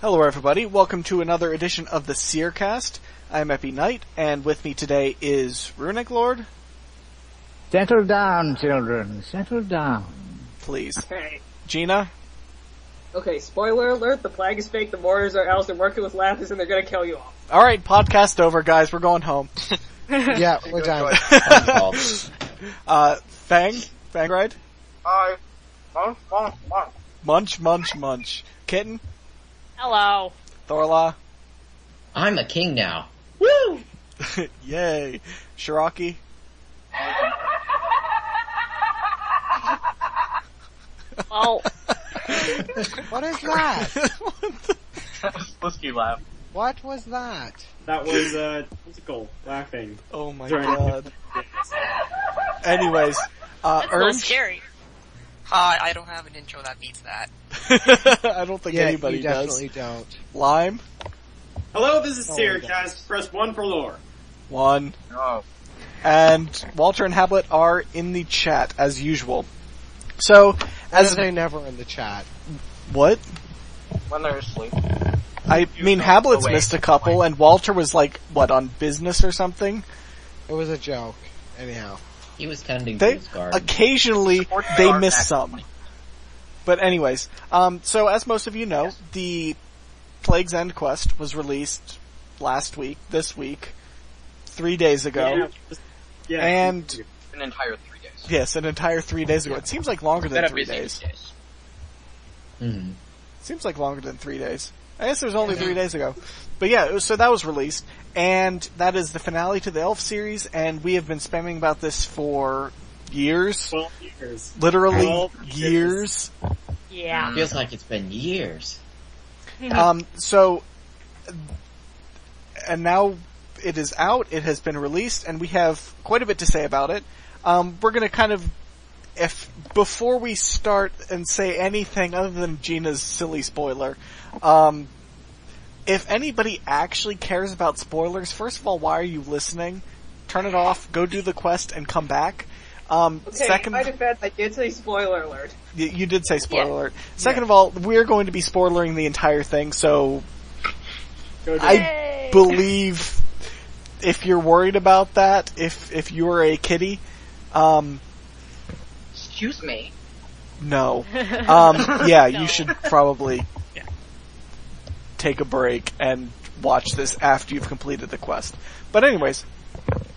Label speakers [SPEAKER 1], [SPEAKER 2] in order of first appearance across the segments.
[SPEAKER 1] Hello everybody, welcome to another edition of the Seercast. I'm ePiKnight, and with me today is Runic Lord.
[SPEAKER 2] Settle down, children, settle down.
[SPEAKER 1] Please.
[SPEAKER 3] Okay.
[SPEAKER 1] Geena?
[SPEAKER 3] Okay, spoiler alert, the flag is fake, the Warriors are elves, they're working with Lapis, and they're gonna kill you all.
[SPEAKER 1] Alright, podcast over guys, we're going home.
[SPEAKER 4] Yeah, we're done.
[SPEAKER 1] Fangride?
[SPEAKER 4] Hi.
[SPEAKER 1] Munch. Kitten?
[SPEAKER 5] Hello.
[SPEAKER 1] Thorlah?
[SPEAKER 6] I'm a king now.
[SPEAKER 5] Woo!
[SPEAKER 1] Yay. Siroki?
[SPEAKER 5] Well,
[SPEAKER 4] What is that?
[SPEAKER 7] Whiskey laugh.
[SPEAKER 4] What was that?
[SPEAKER 7] That was, musical laughing.
[SPEAKER 1] Oh my
[SPEAKER 7] During-
[SPEAKER 1] god. Anyways,
[SPEAKER 5] that's a little
[SPEAKER 1] Ernst?
[SPEAKER 5] scary.
[SPEAKER 8] Hi, I don't have an intro that beats that.
[SPEAKER 1] I don't think
[SPEAKER 4] Yeah,
[SPEAKER 1] anybody
[SPEAKER 4] you
[SPEAKER 1] does.
[SPEAKER 4] definitely don't.
[SPEAKER 1] Lime?
[SPEAKER 7] Hello, this is
[SPEAKER 4] Oh,
[SPEAKER 7] Seercast. Press 1 for lore.
[SPEAKER 1] 1.
[SPEAKER 4] Oh.
[SPEAKER 1] And Walter and Habblet are in the chat, as usual. So,
[SPEAKER 4] As they never in the chat.
[SPEAKER 1] What?
[SPEAKER 4] When they're asleep.
[SPEAKER 1] I mean, Hablet's missed a couple, and Walter was like, what, on business or something?
[SPEAKER 4] It was a joke. Anyhow.
[SPEAKER 6] He was tending to
[SPEAKER 1] They,
[SPEAKER 6] his garden.
[SPEAKER 1] occasionally, they miss some. But anyways, so as most of you know, the Plague's End quest was released last week, this week, 3 days ago.
[SPEAKER 7] Yeah.
[SPEAKER 1] And,
[SPEAKER 4] An entire 3 days.
[SPEAKER 1] yes, an entire 3 days ago. It seems like longer than 3 days.
[SPEAKER 6] Mm-hmm.
[SPEAKER 1] Seems like longer than 3 days. I guess it was only 3 days ago. But yeah, so that was released, and that is the finale to the Elf series, and we have been spamming about this for years.
[SPEAKER 7] 12 years.
[SPEAKER 1] Literally
[SPEAKER 7] 12
[SPEAKER 1] years.
[SPEAKER 5] Yeah.
[SPEAKER 6] Feels like it's been years.
[SPEAKER 1] So, and now it is out, it has been released, and we have quite a bit to say about it. We're gonna kind of, before we start and say anything other than Gina's silly spoiler, if anybody actually cares about spoilers, first of all, why are you listening? Turn it off, go do the quest, and come back.
[SPEAKER 3] Okay,
[SPEAKER 1] Second,
[SPEAKER 3] in my defense, I did say spoiler alert.
[SPEAKER 1] you did say spoiler alert. Second of all, we're going to be spoilering the entire thing, so
[SPEAKER 7] Go do it.
[SPEAKER 1] I believe if you're worried about that, if you're a kitty,
[SPEAKER 8] Excuse me.
[SPEAKER 1] no. Yeah,
[SPEAKER 5] No.
[SPEAKER 1] you should probably take a break and watch this after you've completed the quest. But anyways,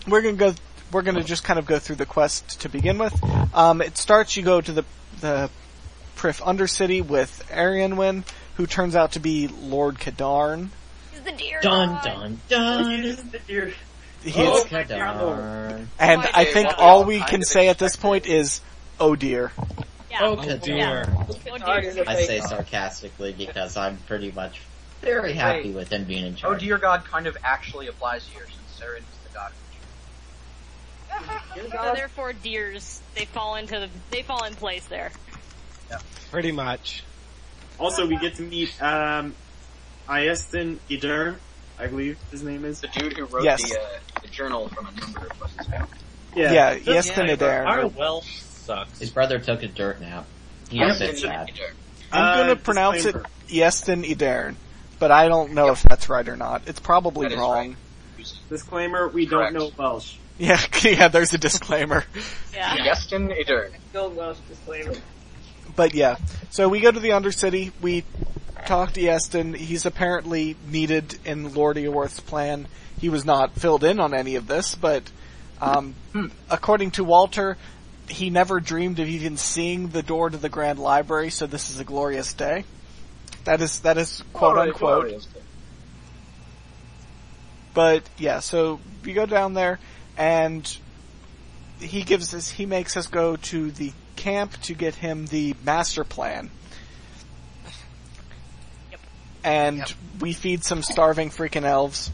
[SPEAKER 1] we're gonna just kind of go through the quest to begin with. It starts, you go to the Prif Undercity with Arianwin, who turns out to be Lord Kadarn.
[SPEAKER 5] He's the deer
[SPEAKER 6] Dun
[SPEAKER 5] god.
[SPEAKER 6] dun dun.
[SPEAKER 1] He
[SPEAKER 7] Oh
[SPEAKER 1] is,
[SPEAKER 7] my
[SPEAKER 6] Darn.
[SPEAKER 1] and
[SPEAKER 5] my
[SPEAKER 1] I
[SPEAKER 5] dear
[SPEAKER 1] think
[SPEAKER 5] God.
[SPEAKER 1] all we can say at this point is, oh dear.
[SPEAKER 5] Yeah.
[SPEAKER 6] Oh,
[SPEAKER 5] Yeah.
[SPEAKER 6] dear.
[SPEAKER 5] Oh, dear.
[SPEAKER 6] I say sarcastically because I'm pretty much very happy with him being in charge.
[SPEAKER 8] Oh dear God kind of actually applies here since Saren is the god.
[SPEAKER 5] So therefore, deers, they fall in place there.
[SPEAKER 4] Pretty much.
[SPEAKER 7] Also, we get to meet, Ieston Idern, I believe his name is.
[SPEAKER 8] The dude who wrote
[SPEAKER 1] Yes.
[SPEAKER 8] the journal from a number of questions back.
[SPEAKER 1] Yeah, Ieston Idern.
[SPEAKER 7] wealth sucks.
[SPEAKER 6] His brother took a dirt nap. He
[SPEAKER 8] I
[SPEAKER 6] was
[SPEAKER 8] have
[SPEAKER 6] sad.
[SPEAKER 1] I'm gonna pronounce it
[SPEAKER 7] disclaimer.
[SPEAKER 1] Ieston Idern, but I don't know if that's right or not. It's probably
[SPEAKER 8] That is
[SPEAKER 1] wrong.
[SPEAKER 7] Disclaimer, we
[SPEAKER 8] Correct.
[SPEAKER 7] don't know Welsh.
[SPEAKER 1] Yeah, there's a disclaimer.
[SPEAKER 5] Yeah.
[SPEAKER 8] Ieston Idern.
[SPEAKER 3] Still Welsh disclaimer.
[SPEAKER 1] But yeah, so we go to the Undercity, we talk to Ieston, he's apparently needed in Lord Eorth's plan. He was not filled in on any of this, but according to Walter, he never dreamed of even seeing the door to the Grand Library, so this is a glorious day. That is quote unquote. But yeah, so we go down there, and he makes us go to the camp to get him the master plan.
[SPEAKER 5] Yep.
[SPEAKER 1] And we feed some starving freaking elves,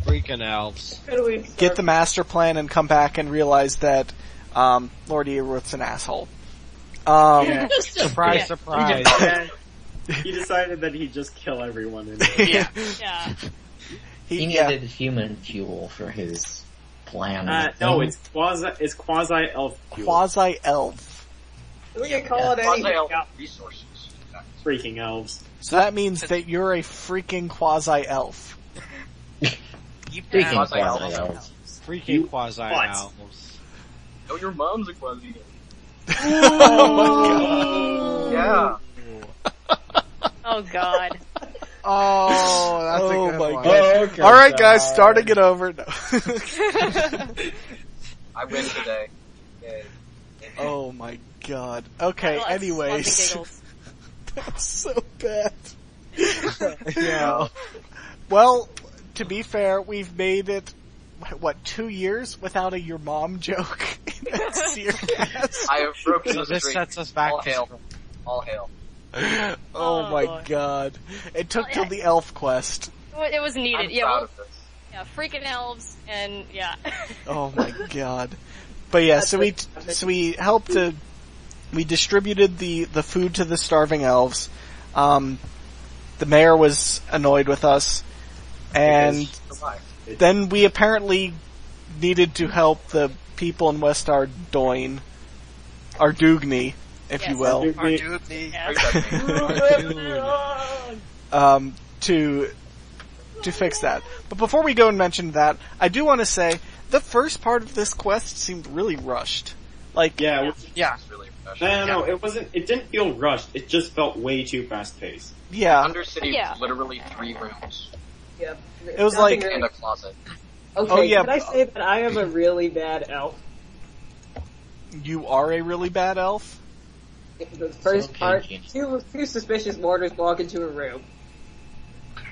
[SPEAKER 4] Freaking elves.
[SPEAKER 3] How do we
[SPEAKER 1] get the master plan, and come back and realize that Lord Eorth's an asshole.
[SPEAKER 7] Yeah.
[SPEAKER 4] Surprise, surprise.
[SPEAKER 7] He decided that he'd just kill everyone in
[SPEAKER 5] Yeah.
[SPEAKER 6] He needed human fuel for his plan.
[SPEAKER 7] No, it's quasi elf.
[SPEAKER 1] Quasi-elf.
[SPEAKER 3] We can call it
[SPEAKER 8] Quasi-elf
[SPEAKER 3] anything.
[SPEAKER 8] resources.
[SPEAKER 7] Freaking elves.
[SPEAKER 1] So that means that you're a freaking quasi-elf.
[SPEAKER 6] Freaking
[SPEAKER 8] Quasi-elves.
[SPEAKER 6] quasi-elves.
[SPEAKER 4] Freaking quasi-elves.
[SPEAKER 8] Oh, your mom's a quasi.
[SPEAKER 1] Oh
[SPEAKER 8] Yeah.
[SPEAKER 5] Oh god.
[SPEAKER 1] Oh, that's
[SPEAKER 6] Oh
[SPEAKER 1] a good
[SPEAKER 6] my
[SPEAKER 1] one.
[SPEAKER 6] God. Okay,
[SPEAKER 1] Alright guys, starting it over. No.
[SPEAKER 8] I win today. Yay.
[SPEAKER 1] Oh my god. Okay,
[SPEAKER 5] Lots of
[SPEAKER 1] anyways.
[SPEAKER 5] giggles.
[SPEAKER 1] That's so bad.
[SPEAKER 4] Yeah.
[SPEAKER 1] Well, to be fair, we've made it, 2 years without a your mom joke in that Seercast?
[SPEAKER 8] I have broken
[SPEAKER 4] So
[SPEAKER 8] the
[SPEAKER 4] this
[SPEAKER 8] streak.
[SPEAKER 4] sets us back
[SPEAKER 8] All
[SPEAKER 4] to
[SPEAKER 8] hail. All hail.
[SPEAKER 1] Oh
[SPEAKER 5] Oh,
[SPEAKER 1] my
[SPEAKER 5] boy.
[SPEAKER 1] god. It took
[SPEAKER 5] Well,
[SPEAKER 1] till the elf quest.
[SPEAKER 5] It was needed.
[SPEAKER 8] I'm
[SPEAKER 5] Yeah,
[SPEAKER 8] proud
[SPEAKER 5] well,
[SPEAKER 8] of this.
[SPEAKER 5] yeah, freaking elves, and yeah.
[SPEAKER 1] Oh my god. But yeah, so we helped we distributed the food to the starving elves. The mayor was annoyed with us, and
[SPEAKER 8] Survive.
[SPEAKER 1] then we apparently needed to help the people in West Ardoin, Ardugni, if you
[SPEAKER 5] Yes.
[SPEAKER 1] will,
[SPEAKER 5] Yeah.
[SPEAKER 1] to fix that. But before we go and mention that, I do want to say the first part of this quest seemed really rushed. Like,
[SPEAKER 7] Yeah,
[SPEAKER 8] It's really fresh.
[SPEAKER 7] no, it wasn't, it didn't feel rushed, it just felt way too fast paced.
[SPEAKER 1] yeah,
[SPEAKER 8] Undercity
[SPEAKER 5] Yeah.
[SPEAKER 8] was literally 3 rooms
[SPEAKER 3] Yeah.
[SPEAKER 1] it was
[SPEAKER 3] Nothing
[SPEAKER 1] like,
[SPEAKER 8] and a closet.
[SPEAKER 3] Okay,
[SPEAKER 1] Oh, yeah.
[SPEAKER 3] can I say that I am a really bad elf?
[SPEAKER 1] you are a really bad elf?
[SPEAKER 3] The first
[SPEAKER 6] Okay,
[SPEAKER 3] part,
[SPEAKER 6] Gene.
[SPEAKER 3] two suspicious mortars walk into a room.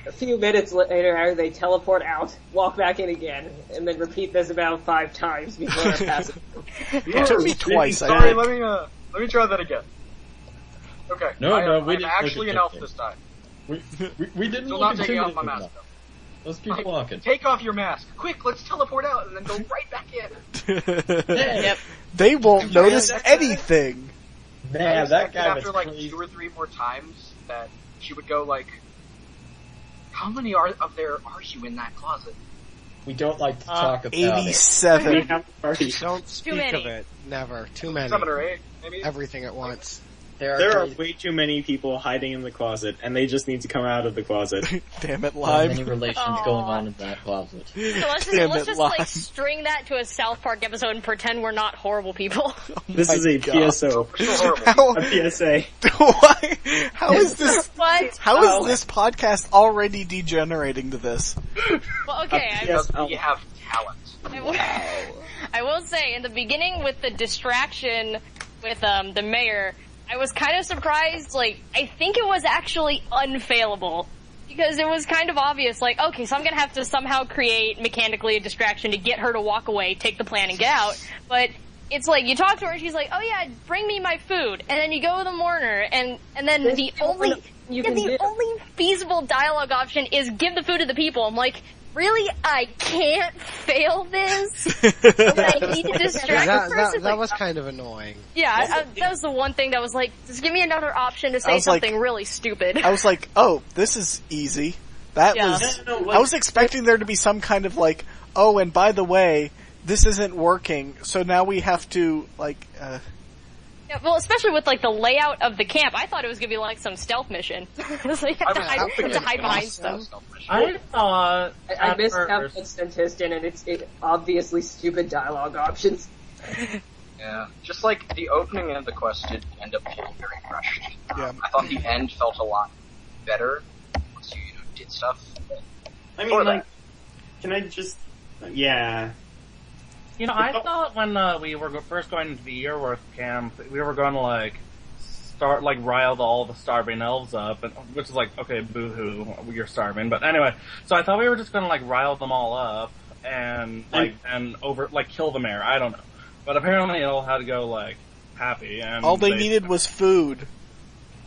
[SPEAKER 3] A few minutes later, they teleport out, walk back in again, and then repeat this about 5 times before I pass it.
[SPEAKER 1] It took me twice, I
[SPEAKER 8] Sorry,
[SPEAKER 1] think.
[SPEAKER 8] let me try that again. Okay.
[SPEAKER 6] No, we
[SPEAKER 8] I'm
[SPEAKER 6] didn't
[SPEAKER 8] actually
[SPEAKER 6] look
[SPEAKER 8] an
[SPEAKER 6] at
[SPEAKER 8] elf
[SPEAKER 6] that.
[SPEAKER 8] this time.
[SPEAKER 6] We didn't
[SPEAKER 8] Still
[SPEAKER 6] look
[SPEAKER 8] not taking off my
[SPEAKER 6] intimidating
[SPEAKER 8] mask
[SPEAKER 6] enough.
[SPEAKER 8] though.
[SPEAKER 6] Let's keep walking.
[SPEAKER 8] Take off your mask. Quick, let's teleport out and then go right back in.
[SPEAKER 5] Yep.
[SPEAKER 1] They won't notice anything.
[SPEAKER 8] I
[SPEAKER 6] Man, that
[SPEAKER 8] expected
[SPEAKER 6] guy was
[SPEAKER 8] after like
[SPEAKER 6] crazy.
[SPEAKER 8] 2 or 3 more times that she would go like, how many of there are you in that closet?
[SPEAKER 6] We don't like to talk about it.
[SPEAKER 1] 87.
[SPEAKER 7] We have a party.
[SPEAKER 4] Don't speak
[SPEAKER 5] many.
[SPEAKER 4] of it. Never. Too many.
[SPEAKER 8] 7 or 8, maybe?
[SPEAKER 4] Everything at once.
[SPEAKER 7] There are way too many people hiding in the closet, and they just need to come out of the closet.
[SPEAKER 1] Damn it,
[SPEAKER 6] so many
[SPEAKER 1] Lime.
[SPEAKER 6] relations going on in that closet.
[SPEAKER 5] So let's
[SPEAKER 1] Damn
[SPEAKER 5] just,
[SPEAKER 1] it,
[SPEAKER 5] let's
[SPEAKER 1] Lime.
[SPEAKER 5] just like string that to a South Park episode and pretend we're not horrible people.
[SPEAKER 7] This
[SPEAKER 1] my
[SPEAKER 7] is a
[SPEAKER 1] God.
[SPEAKER 7] PSO.
[SPEAKER 8] We're still horrible.
[SPEAKER 1] How,
[SPEAKER 7] A PSA.
[SPEAKER 1] why, how is this,
[SPEAKER 5] What?
[SPEAKER 1] how is this podcast already degenerating to this?
[SPEAKER 5] Well, okay,
[SPEAKER 7] Yes.
[SPEAKER 8] We have talent.
[SPEAKER 5] I will say, in the beginning with the distraction with the mayor, I was kind of surprised, like, I think it was actually unfailable. Because it was kind of obvious, like, okay, so I'm gonna have to somehow create mechanically a distraction to get her to walk away, take the plan, and get out. But it's like, you talk to her and she's like, oh yeah, bring me my food. And then you go to the mourner, and then
[SPEAKER 3] There's
[SPEAKER 5] the
[SPEAKER 3] no
[SPEAKER 5] only,
[SPEAKER 3] one you can do.
[SPEAKER 5] only feasible dialogue option is give the food to the people. I'm like, really? I can't fail this? I need to distract the person?
[SPEAKER 4] That was kind of annoying.
[SPEAKER 5] Yeah, that was the one thing that was like, just give me another option to say
[SPEAKER 1] was like-
[SPEAKER 5] something really stupid.
[SPEAKER 1] I was like, oh, this is easy. That
[SPEAKER 5] Yeah.
[SPEAKER 1] was,
[SPEAKER 7] No,
[SPEAKER 1] I was expecting there to be some kind of like, oh, and by the way, this isn't working, so now we have to, like,
[SPEAKER 5] Yeah, well, especially with like the layout of the camp, I thought it was gonna be like some stealth mission. So you have to hide behind stuff.
[SPEAKER 9] I thought
[SPEAKER 3] I
[SPEAKER 9] at
[SPEAKER 3] missed
[SPEAKER 9] first-
[SPEAKER 3] Captain Stentiston and it's obviously stupid dialogue options.
[SPEAKER 8] Yeah. Just like the opening and the quest did end up feeling very rushed.
[SPEAKER 1] Yeah.
[SPEAKER 8] I thought the end felt a lot better once you did stuff.
[SPEAKER 7] I
[SPEAKER 8] Or
[SPEAKER 7] mean,
[SPEAKER 8] that.
[SPEAKER 7] like, can I just... Yeah.
[SPEAKER 9] You know, I thought when we were first going into the Yearworth camp, we were going to like start like rile all the starving elves up, and, which is like, okay, boo-hoo, you're starving. But anyway, so I thought we were just going to like rile them all up and like kill the mayor. I don't know, but apparently it all had to go like happy. And
[SPEAKER 1] all they needed was food.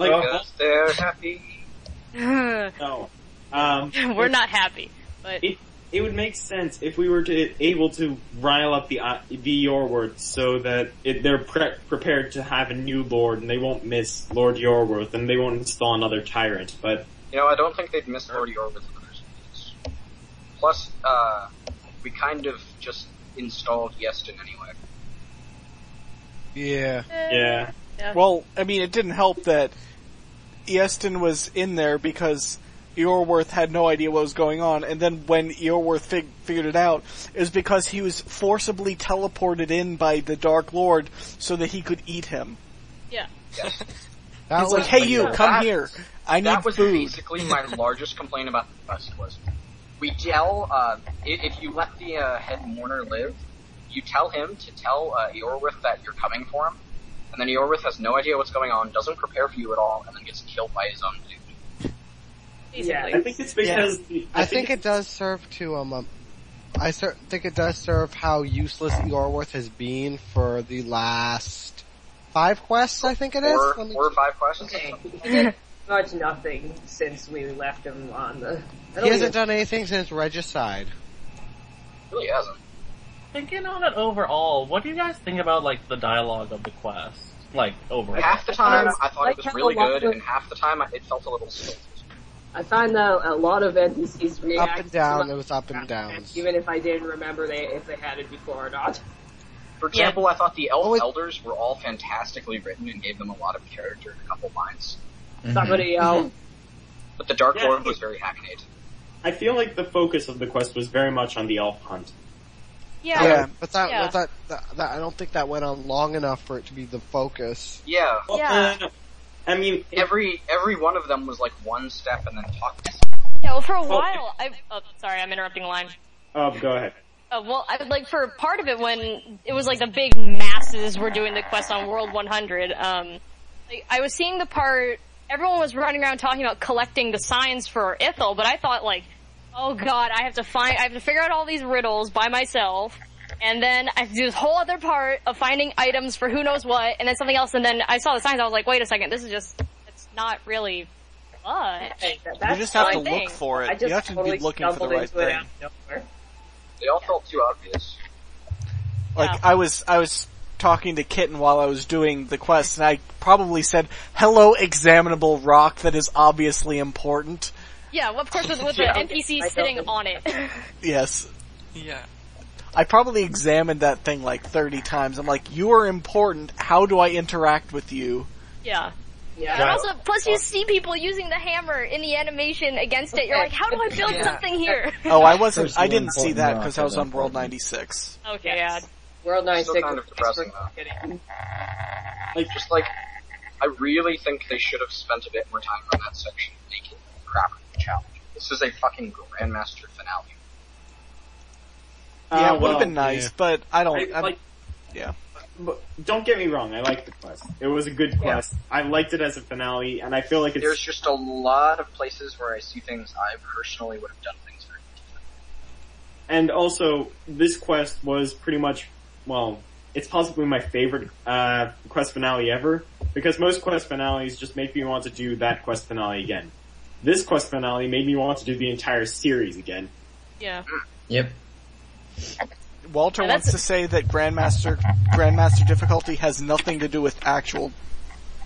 [SPEAKER 7] Like,
[SPEAKER 8] Because they're happy.
[SPEAKER 7] no.
[SPEAKER 5] We're not happy, but
[SPEAKER 7] It would make sense if we were able to rile up the Yorworth so that they're prepared to have a new lord and they won't miss Lord Yorworth and they won't install another tyrant. But
[SPEAKER 8] You know, I don't think they'd miss Lord Yorworth with others. Plus, we kind of just installed Yeston anyway.
[SPEAKER 4] Yeah.
[SPEAKER 7] yeah,
[SPEAKER 1] Well, I mean, it didn't help that Easton was in there because Eorworth had no idea what was going on, and then when Eorworth figured it out, it was because he was forcibly teleported in by the Dark Lord so that he could eat him.
[SPEAKER 5] Yeah.
[SPEAKER 8] Yes.
[SPEAKER 1] He's like, hey you, come here. I need
[SPEAKER 8] That was
[SPEAKER 1] food.
[SPEAKER 8] basically my largest complaint about the quest was, we tell, if you let the head mourner live, you tell him to tell Eorworth that you're coming for him, and then Eorworth has no idea what's going on, doesn't prepare for you at all, and then gets killed by his own dude.
[SPEAKER 3] Yeah.
[SPEAKER 7] I think it's because
[SPEAKER 4] I think it does serve to think it does serve how useless Eorworth has been for the last 5 quests. I think it is.
[SPEAKER 8] 4 or 5 quests.
[SPEAKER 3] Okay. He did much nothing since we left him on the...
[SPEAKER 4] He hasn't done anything since Regicide.
[SPEAKER 8] Really hasn't.
[SPEAKER 9] Thinking on it overall, what do you guys think about, like, the dialogue of the quest? Like, overall.
[SPEAKER 8] Half the time, I thought
[SPEAKER 3] Like
[SPEAKER 8] it was
[SPEAKER 3] how
[SPEAKER 8] really
[SPEAKER 3] a lot
[SPEAKER 8] good,
[SPEAKER 3] of-
[SPEAKER 8] and half the time, it felt a little stilted.
[SPEAKER 3] I find that a lot of NPCs react
[SPEAKER 4] Up and down.
[SPEAKER 3] to
[SPEAKER 4] It was up and downs.
[SPEAKER 3] even if I didn't remember if they had it before or not.
[SPEAKER 8] For example, I thought the elders were all fantastically written and gave them a lot of character and a couple lines.
[SPEAKER 3] Somebody else.
[SPEAKER 8] But the Dark
[SPEAKER 7] Yeah,
[SPEAKER 8] Lord was very hackneyed.
[SPEAKER 7] I feel like the focus of the quest was very much on the elf hunt.
[SPEAKER 5] Yeah.
[SPEAKER 4] But that I don't think that went on long enough for it to be the focus.
[SPEAKER 8] Yeah.
[SPEAKER 7] Well,
[SPEAKER 5] Yeah.
[SPEAKER 7] I mean,
[SPEAKER 8] Every one of them was like one step and then talked.
[SPEAKER 5] Yeah, well, for a while, sorry, I'm interrupting the line.
[SPEAKER 7] go ahead.
[SPEAKER 5] Well, I would like for part of it when it was like the big masses were doing the quest on World 100. Like, I was seeing the part everyone was running around talking about collecting the signs for Ithil, but I thought like, oh god, I have to figure out all these riddles by myself, and then I have to do this whole other part of finding items for who knows what, and then something else, and then I saw the signs. I was like, wait a second, it's not really much.
[SPEAKER 3] Hey,
[SPEAKER 1] You just have to look for
[SPEAKER 3] I
[SPEAKER 1] it.
[SPEAKER 3] just
[SPEAKER 1] You have to
[SPEAKER 3] totally
[SPEAKER 1] be looking for the
[SPEAKER 3] stumbled
[SPEAKER 1] right
[SPEAKER 3] into it
[SPEAKER 1] thing.
[SPEAKER 3] out of nowhere.
[SPEAKER 8] They all felt too obvious.
[SPEAKER 1] Like,
[SPEAKER 5] Yeah.
[SPEAKER 1] I was talking to Kitten while I was doing the quest, and I probably said, hello examinable rock that is obviously important.
[SPEAKER 5] Yeah, well, of course, with the
[SPEAKER 3] Yeah.
[SPEAKER 5] NPC
[SPEAKER 3] I
[SPEAKER 5] sitting
[SPEAKER 3] don't-
[SPEAKER 5] on it.
[SPEAKER 1] Yes.
[SPEAKER 10] Yeah.
[SPEAKER 1] I probably examined that thing like 30 times. I'm like, you are important, how do I interact with you?
[SPEAKER 5] Yeah.
[SPEAKER 3] Yeah.
[SPEAKER 5] And also, plus you see people using the hammer in the animation against it. You're like, how do I build
[SPEAKER 10] Yeah.
[SPEAKER 5] something here?
[SPEAKER 1] Oh, I wasn't, I
[SPEAKER 6] Personally
[SPEAKER 1] didn't see
[SPEAKER 6] important
[SPEAKER 1] that
[SPEAKER 6] rock
[SPEAKER 1] because I was
[SPEAKER 6] is
[SPEAKER 1] on World
[SPEAKER 6] important.
[SPEAKER 1] 96.
[SPEAKER 5] Okay, yeah.
[SPEAKER 3] World 96
[SPEAKER 8] Still kind of depressing, Just like, I really think they should have spent a bit more time on that section making crap of the challenge. This is a fucking Grandmaster finale.
[SPEAKER 1] Yeah, it would have
[SPEAKER 7] well,
[SPEAKER 1] been nice,
[SPEAKER 4] yeah.
[SPEAKER 1] but I don't,
[SPEAKER 7] like,
[SPEAKER 1] yeah.
[SPEAKER 7] but don't get me wrong, I liked the quest. It was a good quest. I liked it as a finale, and I feel like it's...
[SPEAKER 8] There's just a lot of places where I see things I personally would have done things very different.
[SPEAKER 7] And also, this quest was pretty much, well, it's possibly my favorite quest finale ever, because most quest finales just make me want to do that quest finale again. This quest finale made me want to do the entire series again.
[SPEAKER 5] Yeah.
[SPEAKER 6] Yep.
[SPEAKER 1] Walter
[SPEAKER 5] Yeah,
[SPEAKER 1] wants to say that Grandmaster difficulty has nothing to do with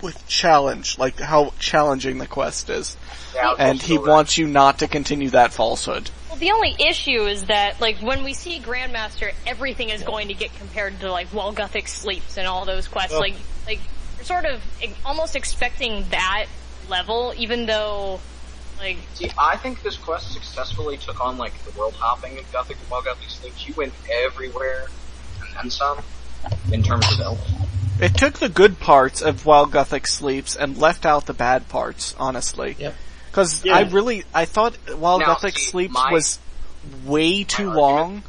[SPEAKER 1] with challenge, like how challenging the quest is.
[SPEAKER 8] Yeah,
[SPEAKER 1] And he wants you not to continue that falsehood.
[SPEAKER 5] Well, the only issue is that, like, when we see Grandmaster, everything is going to get compared to, like, While Gothic Sleeps and all those quests.
[SPEAKER 1] Oh.
[SPEAKER 5] Like, you're sort of almost expecting that level, even though, like...
[SPEAKER 8] See, I think this quest successfully took on, like, the world hopping of Gothic while Gothic Sleeps. You went everywhere, and then some, in terms of elf.
[SPEAKER 1] It took the good parts of While Gothic Sleeps and left out the bad parts, honestly.
[SPEAKER 6] Yep.
[SPEAKER 1] Because
[SPEAKER 7] Yeah.
[SPEAKER 1] I thought While
[SPEAKER 8] Now,
[SPEAKER 1] Gothic
[SPEAKER 8] see,
[SPEAKER 1] Sleeps
[SPEAKER 8] my-
[SPEAKER 1] was way too
[SPEAKER 8] argument-
[SPEAKER 1] long.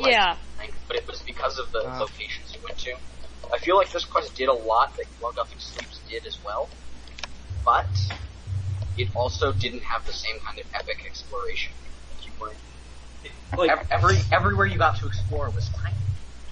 [SPEAKER 5] Yeah.
[SPEAKER 8] But it was because of the locations you went to. I feel like this quest did a lot that While Gothic Sleeps did as well, but it also didn't have the same kind of epic exploration. You were
[SPEAKER 7] Like,
[SPEAKER 8] everywhere you got to explore was tiny.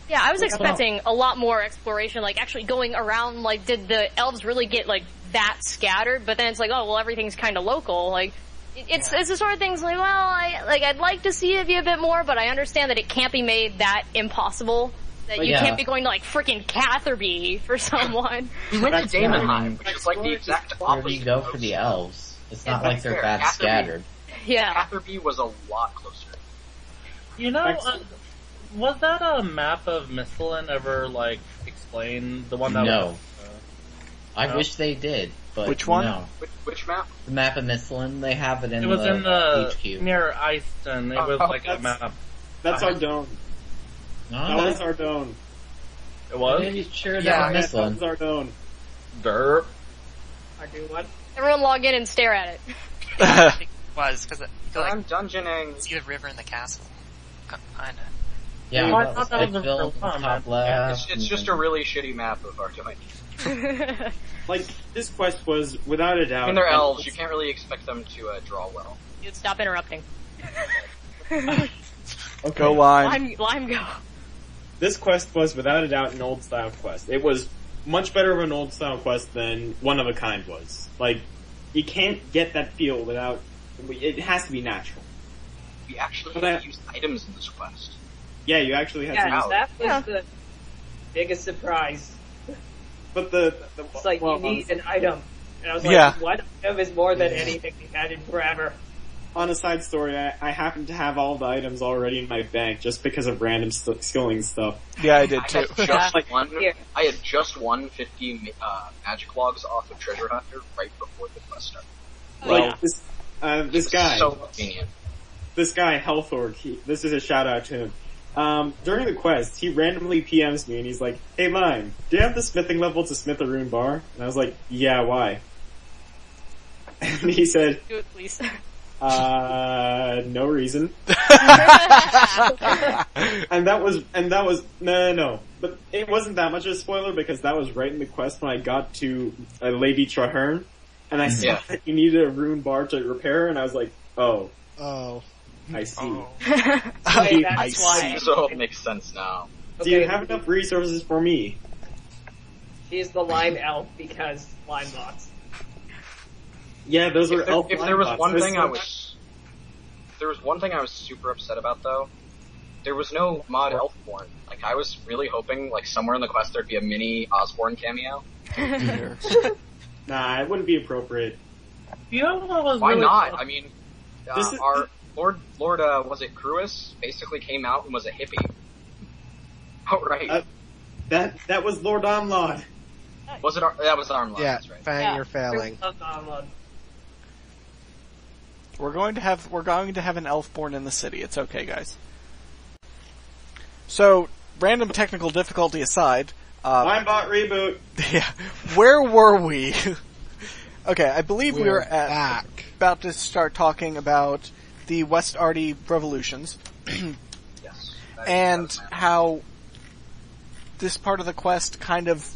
[SPEAKER 5] Yeah, I was expecting a lot more exploration, like, actually going around, like, did the elves really get, like, that scattered? But then it's like, oh, well, everything's kind of local, like... It's the sort of things like, well, I'd like to see it be a bit more, but I understand that it can't be made that impossible. That you
[SPEAKER 6] Yeah.
[SPEAKER 5] can't be going to, like, frickin' Catherby for someone.
[SPEAKER 8] We went to
[SPEAKER 7] That's
[SPEAKER 8] Damon
[SPEAKER 6] fine.
[SPEAKER 8] High, which is like the exact
[SPEAKER 6] Where do
[SPEAKER 8] opposite.
[SPEAKER 6] you go
[SPEAKER 8] of
[SPEAKER 6] for the
[SPEAKER 8] Ocean.
[SPEAKER 6] elves? It's not
[SPEAKER 8] Yeah,
[SPEAKER 6] like they're
[SPEAKER 8] fair.
[SPEAKER 6] that
[SPEAKER 8] After we-
[SPEAKER 6] scattered.
[SPEAKER 5] Yeah.
[SPEAKER 8] Catherby was a lot closer.
[SPEAKER 9] You know, was that a map of Mistlin ever, like, explained? The one that
[SPEAKER 6] No.
[SPEAKER 9] was...
[SPEAKER 6] I
[SPEAKER 9] No.
[SPEAKER 6] wish they did, but
[SPEAKER 1] Which one?
[SPEAKER 6] no.
[SPEAKER 8] Which map?
[SPEAKER 6] The map of Mistland, they have it in
[SPEAKER 9] It was in the
[SPEAKER 6] HQ.
[SPEAKER 9] near Eiston. It was like a map.
[SPEAKER 7] That's our dome.
[SPEAKER 6] No,
[SPEAKER 7] That was our dome.
[SPEAKER 9] It was.
[SPEAKER 6] Are you sure
[SPEAKER 8] Yeah,
[SPEAKER 6] that
[SPEAKER 7] That
[SPEAKER 6] was
[SPEAKER 7] was our dome.
[SPEAKER 9] Derp.
[SPEAKER 3] I do what?
[SPEAKER 5] Everyone log in and stare at it.
[SPEAKER 10] I think it was, because I feel like
[SPEAKER 8] I'm dungeoning.
[SPEAKER 10] it's either river in the castle. Kinda.
[SPEAKER 6] Yeah,
[SPEAKER 9] Oh, I
[SPEAKER 6] that
[SPEAKER 9] thought
[SPEAKER 6] was
[SPEAKER 9] that was a
[SPEAKER 6] Edgeville,
[SPEAKER 9] real fun,
[SPEAKER 6] top
[SPEAKER 9] man.
[SPEAKER 6] left.
[SPEAKER 8] It's just a really shitty map of Arctic.
[SPEAKER 7] Like, this quest was, without a doubt...
[SPEAKER 8] I mean, they're elves. You can't really expect them to draw well.
[SPEAKER 5] Dude, stop interrupting.
[SPEAKER 7] Okay.
[SPEAKER 1] Go Lime.
[SPEAKER 5] Lime go.
[SPEAKER 7] This quest was, without a doubt, an old-style quest. It was much better of an old-style quest than One of a Kind was. Like, you can't get that feel without... It has to be natural.
[SPEAKER 8] We actually
[SPEAKER 7] But
[SPEAKER 8] had to use items in this quest.
[SPEAKER 7] Yeah, you actually had to
[SPEAKER 3] Yeah,
[SPEAKER 7] use it.
[SPEAKER 3] that was
[SPEAKER 5] Yeah.
[SPEAKER 3] the biggest surprise.
[SPEAKER 7] But
[SPEAKER 3] It's like,
[SPEAKER 7] well,
[SPEAKER 3] you need an item. And I was like,
[SPEAKER 1] Yeah.
[SPEAKER 3] what item is more than anything we had in forever?
[SPEAKER 7] on a side story, I happen to have all the items already in my bank just because of random skilling stuff.
[SPEAKER 1] Yeah, I did
[SPEAKER 8] I
[SPEAKER 1] too.
[SPEAKER 8] had just
[SPEAKER 3] Like,
[SPEAKER 8] one.
[SPEAKER 3] here.
[SPEAKER 8] I had just won 50 magic logs off of Treasure Hunter right before the quest started.
[SPEAKER 7] Like, this guy,
[SPEAKER 8] So convenient.
[SPEAKER 7] this guy, Healthorg, this is a shout out to him. During the quest, he randomly PMs me and he's like, "Hey Lime, do you have the smithing level to smith a rune bar?" And I was like, "Yeah, why?" And he said,
[SPEAKER 5] Do it, please.
[SPEAKER 7] No reason. And that was, no. But it wasn't that much of a spoiler because that was right in the quest when I got to Lady Traherne, and I saw that you needed a rune bar to repair her, and I was like, oh, I see.
[SPEAKER 10] Oh.
[SPEAKER 3] Wait,
[SPEAKER 1] I
[SPEAKER 3] that's why.
[SPEAKER 1] see.
[SPEAKER 8] So it makes sense now.
[SPEAKER 7] Do you have enough resources for me?
[SPEAKER 3] She's the lime elf because lime bots.
[SPEAKER 7] Yeah, those are elf
[SPEAKER 8] If
[SPEAKER 7] line
[SPEAKER 8] there was
[SPEAKER 7] bots.
[SPEAKER 8] one
[SPEAKER 7] There's
[SPEAKER 8] thing
[SPEAKER 7] so
[SPEAKER 8] I
[SPEAKER 7] much-
[SPEAKER 8] was, if there was one thing I was super upset about though, there was no mod Elfborn. Like I was really hoping, like somewhere in the quest there'd be a mini Osborne cameo.
[SPEAKER 7] Nah, it wouldn't be appropriate.
[SPEAKER 9] You know what was
[SPEAKER 8] Why
[SPEAKER 9] really
[SPEAKER 8] not?
[SPEAKER 9] cool?
[SPEAKER 8] I mean,
[SPEAKER 7] This is-
[SPEAKER 8] our Lord, was it Cruis? Basically came out and was a hippie. Oh right.
[SPEAKER 7] That was Lord Onlod.
[SPEAKER 8] Was it? That was Armlord.
[SPEAKER 4] Yeah,
[SPEAKER 8] That's right.
[SPEAKER 4] Fang,
[SPEAKER 5] Yeah.
[SPEAKER 4] you're failing.
[SPEAKER 1] We're going to have an elf born in the city. It's okay, guys. So, random technical difficulty aside,
[SPEAKER 7] Linebot reboot.
[SPEAKER 1] yeah, where were we? Okay, I believe we were
[SPEAKER 4] back.
[SPEAKER 1] about to start talking about the West Arty revolutions
[SPEAKER 8] Yes.
[SPEAKER 1] and how this part of the quest kind of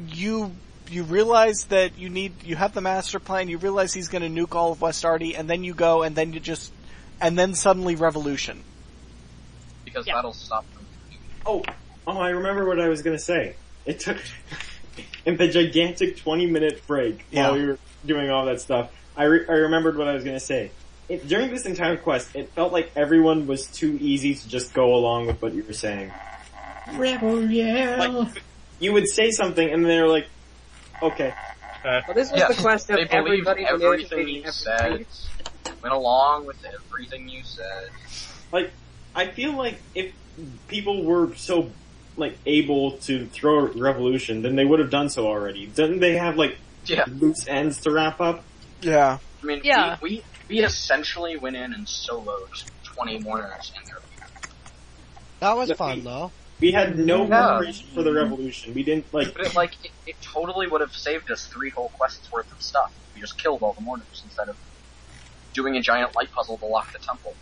[SPEAKER 1] you realize that you have the master plan, you realize he's going to nuke all of West Arty, and then you go, and then then suddenly revolution.
[SPEAKER 8] Because
[SPEAKER 5] Yeah.
[SPEAKER 8] that'll stop them.
[SPEAKER 7] Oh, I remember what I was gonna say. It took, in the gigantic 20-minute break while we were doing all that stuff, I remembered what I was gonna say. During this entire quest, it felt like everyone was too easy to just go along with what you were saying.
[SPEAKER 6] Rebel yell.
[SPEAKER 7] Like, you would say something and they were like, okay.
[SPEAKER 3] Well, this was
[SPEAKER 8] Yes,
[SPEAKER 3] the quest of
[SPEAKER 8] they believed
[SPEAKER 3] everybody
[SPEAKER 8] everything you said. Went along with everything you said.
[SPEAKER 7] Like, I feel like if people were so, like, able to throw a revolution, then they would have done so already. Didn't they have, like,
[SPEAKER 8] Yeah.
[SPEAKER 7] loose ends to wrap up?
[SPEAKER 1] Yeah.
[SPEAKER 8] I mean,
[SPEAKER 5] Yeah.
[SPEAKER 8] we essentially went in and soloed 20 mourners in there.
[SPEAKER 4] That was
[SPEAKER 7] Look,
[SPEAKER 4] fun though.
[SPEAKER 7] We had no
[SPEAKER 8] Yeah.
[SPEAKER 7] preparation for the revolution. We didn't, like,
[SPEAKER 8] But it totally would have saved us 3 whole quests worth of stuff. We just killed all the mourners instead of doing a giant light puzzle to lock the temple.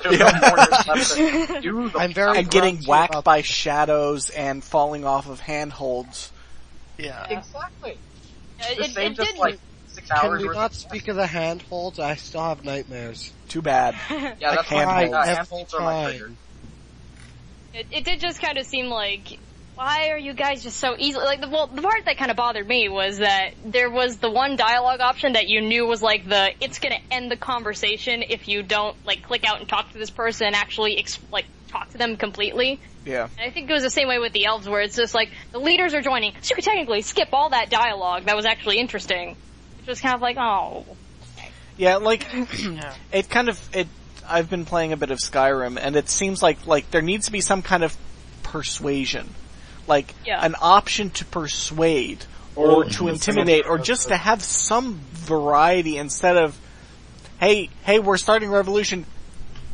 [SPEAKER 8] There's no mourners left to do the
[SPEAKER 4] I'm very
[SPEAKER 1] And getting
[SPEAKER 4] proud
[SPEAKER 1] whacked
[SPEAKER 4] about-
[SPEAKER 1] by shadows and falling off of handholds.
[SPEAKER 10] Yeah.
[SPEAKER 8] Exactly.
[SPEAKER 5] It
[SPEAKER 8] This saved us
[SPEAKER 5] did.
[SPEAKER 8] like 6
[SPEAKER 4] Can
[SPEAKER 8] hours
[SPEAKER 4] we
[SPEAKER 8] worth
[SPEAKER 4] not
[SPEAKER 8] of
[SPEAKER 4] speak of the handholds? I still have nightmares.
[SPEAKER 1] Too bad.
[SPEAKER 8] Yeah, that's
[SPEAKER 1] handholds.
[SPEAKER 8] why
[SPEAKER 4] Every
[SPEAKER 8] handholds are my
[SPEAKER 4] time.
[SPEAKER 8] trigger.
[SPEAKER 5] It did just kind of seem like, why are you guys just so easily, like, the part that kind of bothered me was that there was the one dialogue option that you knew was like it's gonna end the conversation if you don't, like, click out and talk to this person and actually, talk to them completely.
[SPEAKER 1] Yeah.
[SPEAKER 5] And I think it was the same way with the elves where it's just like, the leaders are joining, so you could technically skip all that dialogue that was actually interesting. It was kind of like, oh.
[SPEAKER 1] Yeah, like, I've been playing a bit of Skyrim, and it seems like there needs to be some kind of persuasion. Like,
[SPEAKER 5] Yeah.
[SPEAKER 1] an option to persuade or to intimidate, or just to have some variety instead of, hey, we're starting a revolution.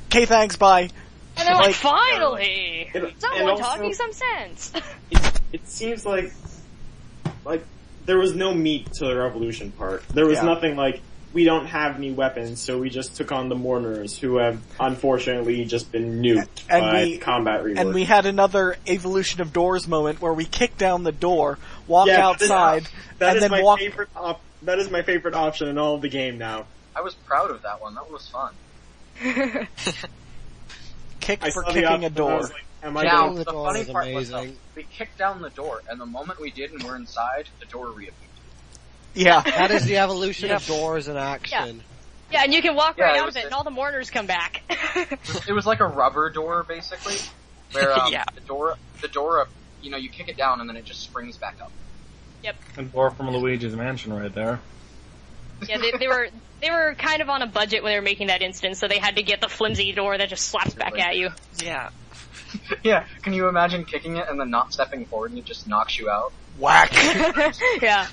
[SPEAKER 1] Okay, thanks, bye.
[SPEAKER 5] And they're like, finally! Someone
[SPEAKER 7] also,
[SPEAKER 5] talking some sense.
[SPEAKER 7] It seems like there was no meat to the revolution part. There was nothing like, we don't have any weapons, so we just took on the mourners, who have unfortunately just been nuked by combat rework.
[SPEAKER 1] And we had another evolution of doors moment where we kick down the door, walk outside, and then walk...
[SPEAKER 7] That is my favorite option in all of the game now.
[SPEAKER 8] I was proud of that one. That was fun.
[SPEAKER 1] Kick for kicking a door.
[SPEAKER 7] Like,
[SPEAKER 8] now, the funny part was we kicked down the door, and the moment we did and we're inside, the door reappeared.
[SPEAKER 1] Yeah.
[SPEAKER 4] That is the evolution of doors in action.
[SPEAKER 5] Yeah, and you can walk right out of it, and all the mourners come back.
[SPEAKER 8] It was like a rubber door, basically, where the door, you know, you kick it down and then it just springs back up.
[SPEAKER 5] Yep.
[SPEAKER 9] And door from Luigi's Mansion right there.
[SPEAKER 5] Yeah, they were kind of on a budget when they were making that instance, so they had to get the flimsy door that just slaps back at you.
[SPEAKER 10] Yeah.
[SPEAKER 8] Yeah, can you imagine kicking it and then not stepping forward and it just knocks you out?
[SPEAKER 1] Whack!
[SPEAKER 5] Yeah.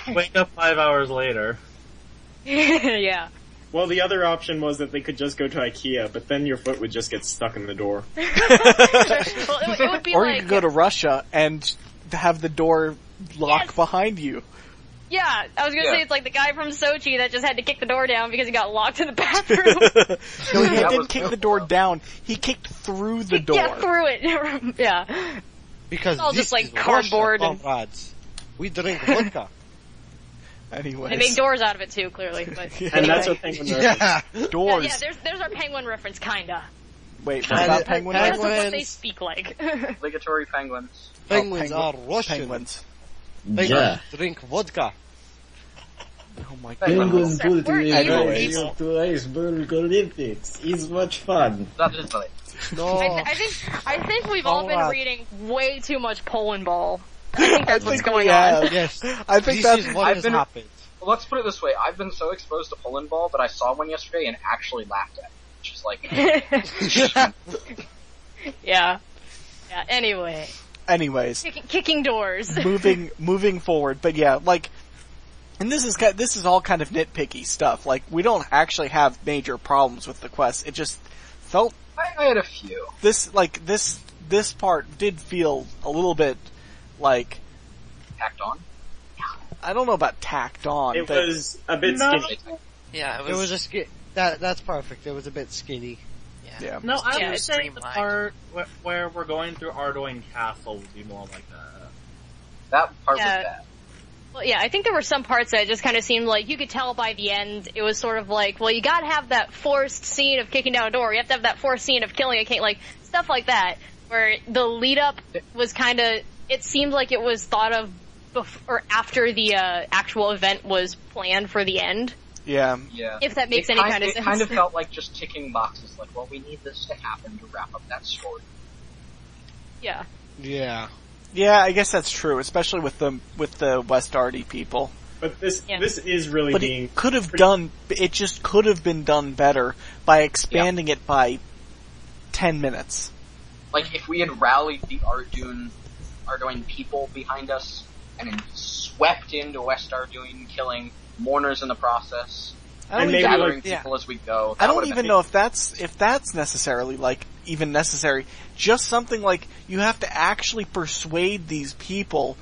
[SPEAKER 9] Wake up 5 hours later.
[SPEAKER 5] Yeah.
[SPEAKER 7] Well, the other option was that they could just go to IKEA, but then your foot would just get stuck in the door.
[SPEAKER 5] Well, it would be
[SPEAKER 1] or
[SPEAKER 5] like...
[SPEAKER 1] you could go to Russia and have the door lock behind you.
[SPEAKER 5] Yeah, I was gonna say it's like the guy from Sochi that just had to kick the door down because he got locked in the bathroom.
[SPEAKER 1] No, he didn't kick the door down. He kicked through the door.
[SPEAKER 5] Yeah, through it. Yeah.
[SPEAKER 4] Because
[SPEAKER 5] it's all
[SPEAKER 4] this
[SPEAKER 5] just like
[SPEAKER 4] is
[SPEAKER 5] cardboard
[SPEAKER 4] Russia,
[SPEAKER 5] and
[SPEAKER 4] comrades. We drink vodka.
[SPEAKER 1] Anyways.
[SPEAKER 5] They make doors out of it too, clearly. But
[SPEAKER 7] and that's our penguin reference.
[SPEAKER 1] Doors.
[SPEAKER 5] Yeah, there's our penguin reference, kinda.
[SPEAKER 1] Wait, what's that penguin reference?
[SPEAKER 5] That's what they speak like.
[SPEAKER 8] Obligatory penguins.
[SPEAKER 4] Penguins are Russian.
[SPEAKER 1] Penguins.
[SPEAKER 4] Penguins drink vodka.
[SPEAKER 1] Oh my god.
[SPEAKER 6] Penguin put
[SPEAKER 1] Anyways.
[SPEAKER 6] to Iceberg Olympics. It's much fun.
[SPEAKER 8] That is funny.
[SPEAKER 4] No.
[SPEAKER 5] I think we've all been reading way too much Poland Ball. I think that's what's going
[SPEAKER 1] on.
[SPEAKER 4] Yes.
[SPEAKER 1] I think
[SPEAKER 4] this is what has happened.
[SPEAKER 8] Well, let's put it this way. I've been so exposed to Poland Ball that I saw one yesterday and actually laughed at it. Which is like...
[SPEAKER 5] Yeah. Yeah, anyway.
[SPEAKER 1] Anyways.
[SPEAKER 5] Kicking doors.
[SPEAKER 1] moving forward. But yeah, like... And this is all kind of nitpicky stuff. Like, we don't actually have major problems with the quest. It just felt...
[SPEAKER 8] I had a few.
[SPEAKER 1] This part did feel a little bit like...
[SPEAKER 8] Tacked on?
[SPEAKER 1] I don't know about tacked on.
[SPEAKER 7] It was a bit skinny.
[SPEAKER 10] Yeah,
[SPEAKER 4] it was a that's perfect. It was a bit skinny.
[SPEAKER 1] Yeah.
[SPEAKER 9] No, I would say the part where we're going through Ardoin Castle would be more like that.
[SPEAKER 8] That part was bad.
[SPEAKER 5] Well, yeah, I think there were some parts that just kind of seemed like you could tell by the end it was sort of like, well, you gotta have that forced scene of kicking down a door, you have to have that forced scene of killing a king, like, stuff like that, where the lead up was kind of, it seemed like it was thought of or after the actual event was planned for the end.
[SPEAKER 1] Yeah.
[SPEAKER 5] If that makes any kind of sense.
[SPEAKER 8] It kind of felt like just ticking boxes, like, well, we need this to happen to wrap up that story.
[SPEAKER 5] Yeah.
[SPEAKER 4] Yeah.
[SPEAKER 1] Yeah, I guess that's true, especially with the West Ardy people.
[SPEAKER 7] But this is really being...
[SPEAKER 1] It just could have been done better by expanding it by 10 minutes.
[SPEAKER 8] Like, if we had rallied the Ardoin people behind us, and then swept into West Ardoin, killing mourners in the process, and gathering people as we go.
[SPEAKER 1] I don't even know if that's necessarily, like, even necessary. Just something like, you have to actually persuade these people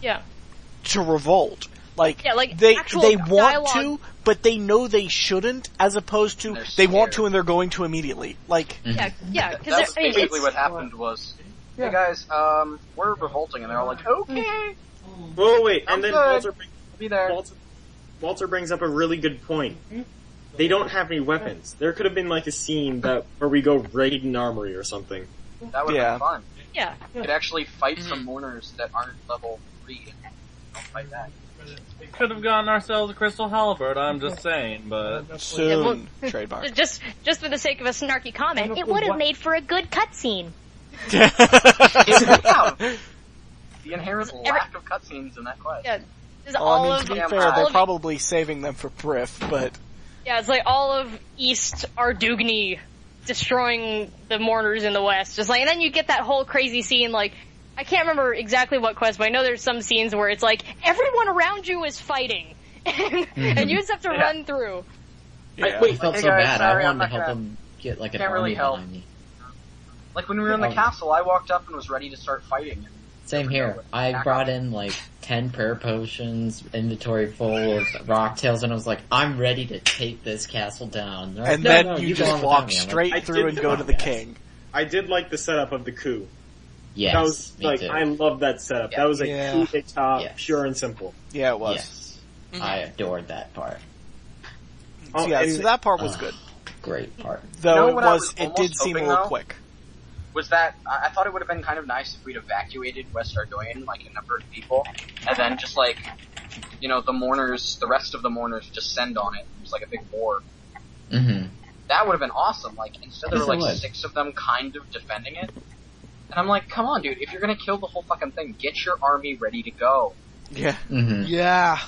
[SPEAKER 1] to revolt. Like, they want
[SPEAKER 5] dialogue.
[SPEAKER 1] to, but they know they shouldn't, as opposed to they want to and they're going to immediately. Like,
[SPEAKER 8] that's basically what happened was, hey guys, we're revolting, and they're all like, okay.
[SPEAKER 7] Oh wait, and then
[SPEAKER 8] Walter
[SPEAKER 7] Walter brings up a really good point. They don't have any weapons. There could have been like a scene where we go raid an armory or something.
[SPEAKER 8] That would have been fun.
[SPEAKER 5] Yeah.
[SPEAKER 8] You could actually fight some mourners that aren't level 3 and don't fight that.
[SPEAKER 9] We could have gotten ourselves a crystal halberd, I'm just saying, but...
[SPEAKER 1] Soon. Trademark.
[SPEAKER 5] Just for the sake of a snarky comment, it would have made for a good cutscene.
[SPEAKER 8] The inherent lack of cutscenes in that quest.
[SPEAKER 5] Yeah.
[SPEAKER 1] To be fair, they're probably saving them for Briff, but...
[SPEAKER 5] Yeah, it's like all of East Ardugny destroying the mourners in the West. Just like, and then you get that whole crazy scene, like, I can't remember exactly what quest, but I know there's some scenes where it's like, everyone around you is fighting, and you just have to run through.
[SPEAKER 6] Yeah.
[SPEAKER 7] Wait,
[SPEAKER 6] I felt
[SPEAKER 8] hey
[SPEAKER 6] so
[SPEAKER 8] guys,
[SPEAKER 6] bad.
[SPEAKER 8] sorry,
[SPEAKER 6] I
[SPEAKER 8] I'm
[SPEAKER 6] wanted to
[SPEAKER 8] not
[SPEAKER 6] help
[SPEAKER 8] gonna-
[SPEAKER 6] him get like an
[SPEAKER 8] Can't
[SPEAKER 6] army
[SPEAKER 8] really help.
[SPEAKER 6] behind me.
[SPEAKER 8] Like when we were in the castle, I walked up and was ready to start fighting.
[SPEAKER 6] Same here. I brought in like 10 prayer potions, inventory full of rock tails, and I was like, I'm ready to take this castle down. They're like,
[SPEAKER 1] And
[SPEAKER 6] "No,
[SPEAKER 1] then
[SPEAKER 6] no,
[SPEAKER 1] you
[SPEAKER 6] go
[SPEAKER 1] just
[SPEAKER 6] on
[SPEAKER 1] walk
[SPEAKER 6] without me." I'm like,
[SPEAKER 1] straight
[SPEAKER 7] I
[SPEAKER 1] through
[SPEAKER 7] did
[SPEAKER 1] and go
[SPEAKER 7] that,
[SPEAKER 1] to the
[SPEAKER 6] yes.
[SPEAKER 1] king.
[SPEAKER 7] I did like the setup of the coup.
[SPEAKER 6] Yes,
[SPEAKER 7] That was
[SPEAKER 6] me
[SPEAKER 7] like,
[SPEAKER 6] too.
[SPEAKER 7] I love that setup.
[SPEAKER 8] Yeah.
[SPEAKER 7] That was a
[SPEAKER 1] Yeah.
[SPEAKER 7] coup d'etat,
[SPEAKER 6] Yes.
[SPEAKER 7] pure and simple.
[SPEAKER 1] Yeah, it was.
[SPEAKER 6] Yes. I adored that part.
[SPEAKER 1] So, yeah,
[SPEAKER 7] and-
[SPEAKER 1] so that part was good.
[SPEAKER 6] Great part.
[SPEAKER 1] Though
[SPEAKER 8] know what I was
[SPEAKER 1] it
[SPEAKER 8] almost
[SPEAKER 1] did seem a
[SPEAKER 8] hoping,
[SPEAKER 1] little
[SPEAKER 8] though?
[SPEAKER 1] quick.
[SPEAKER 8] Was that I thought it would have been kind of nice if we'd evacuated West Ardoin, like a number of people, and then just like, you know, the rest of the mourners just send on it. It was like a big war.
[SPEAKER 6] Mm-hmm.
[SPEAKER 8] That would have been awesome. Like instead there
[SPEAKER 6] Yes,
[SPEAKER 8] were
[SPEAKER 6] it
[SPEAKER 8] like
[SPEAKER 6] would.
[SPEAKER 8] 6 of them kind of defending it. And I'm like, come on, dude, if you're gonna kill the whole fucking thing, get your army ready to go.
[SPEAKER 1] Yeah.
[SPEAKER 6] Mm-hmm.
[SPEAKER 4] Yeah.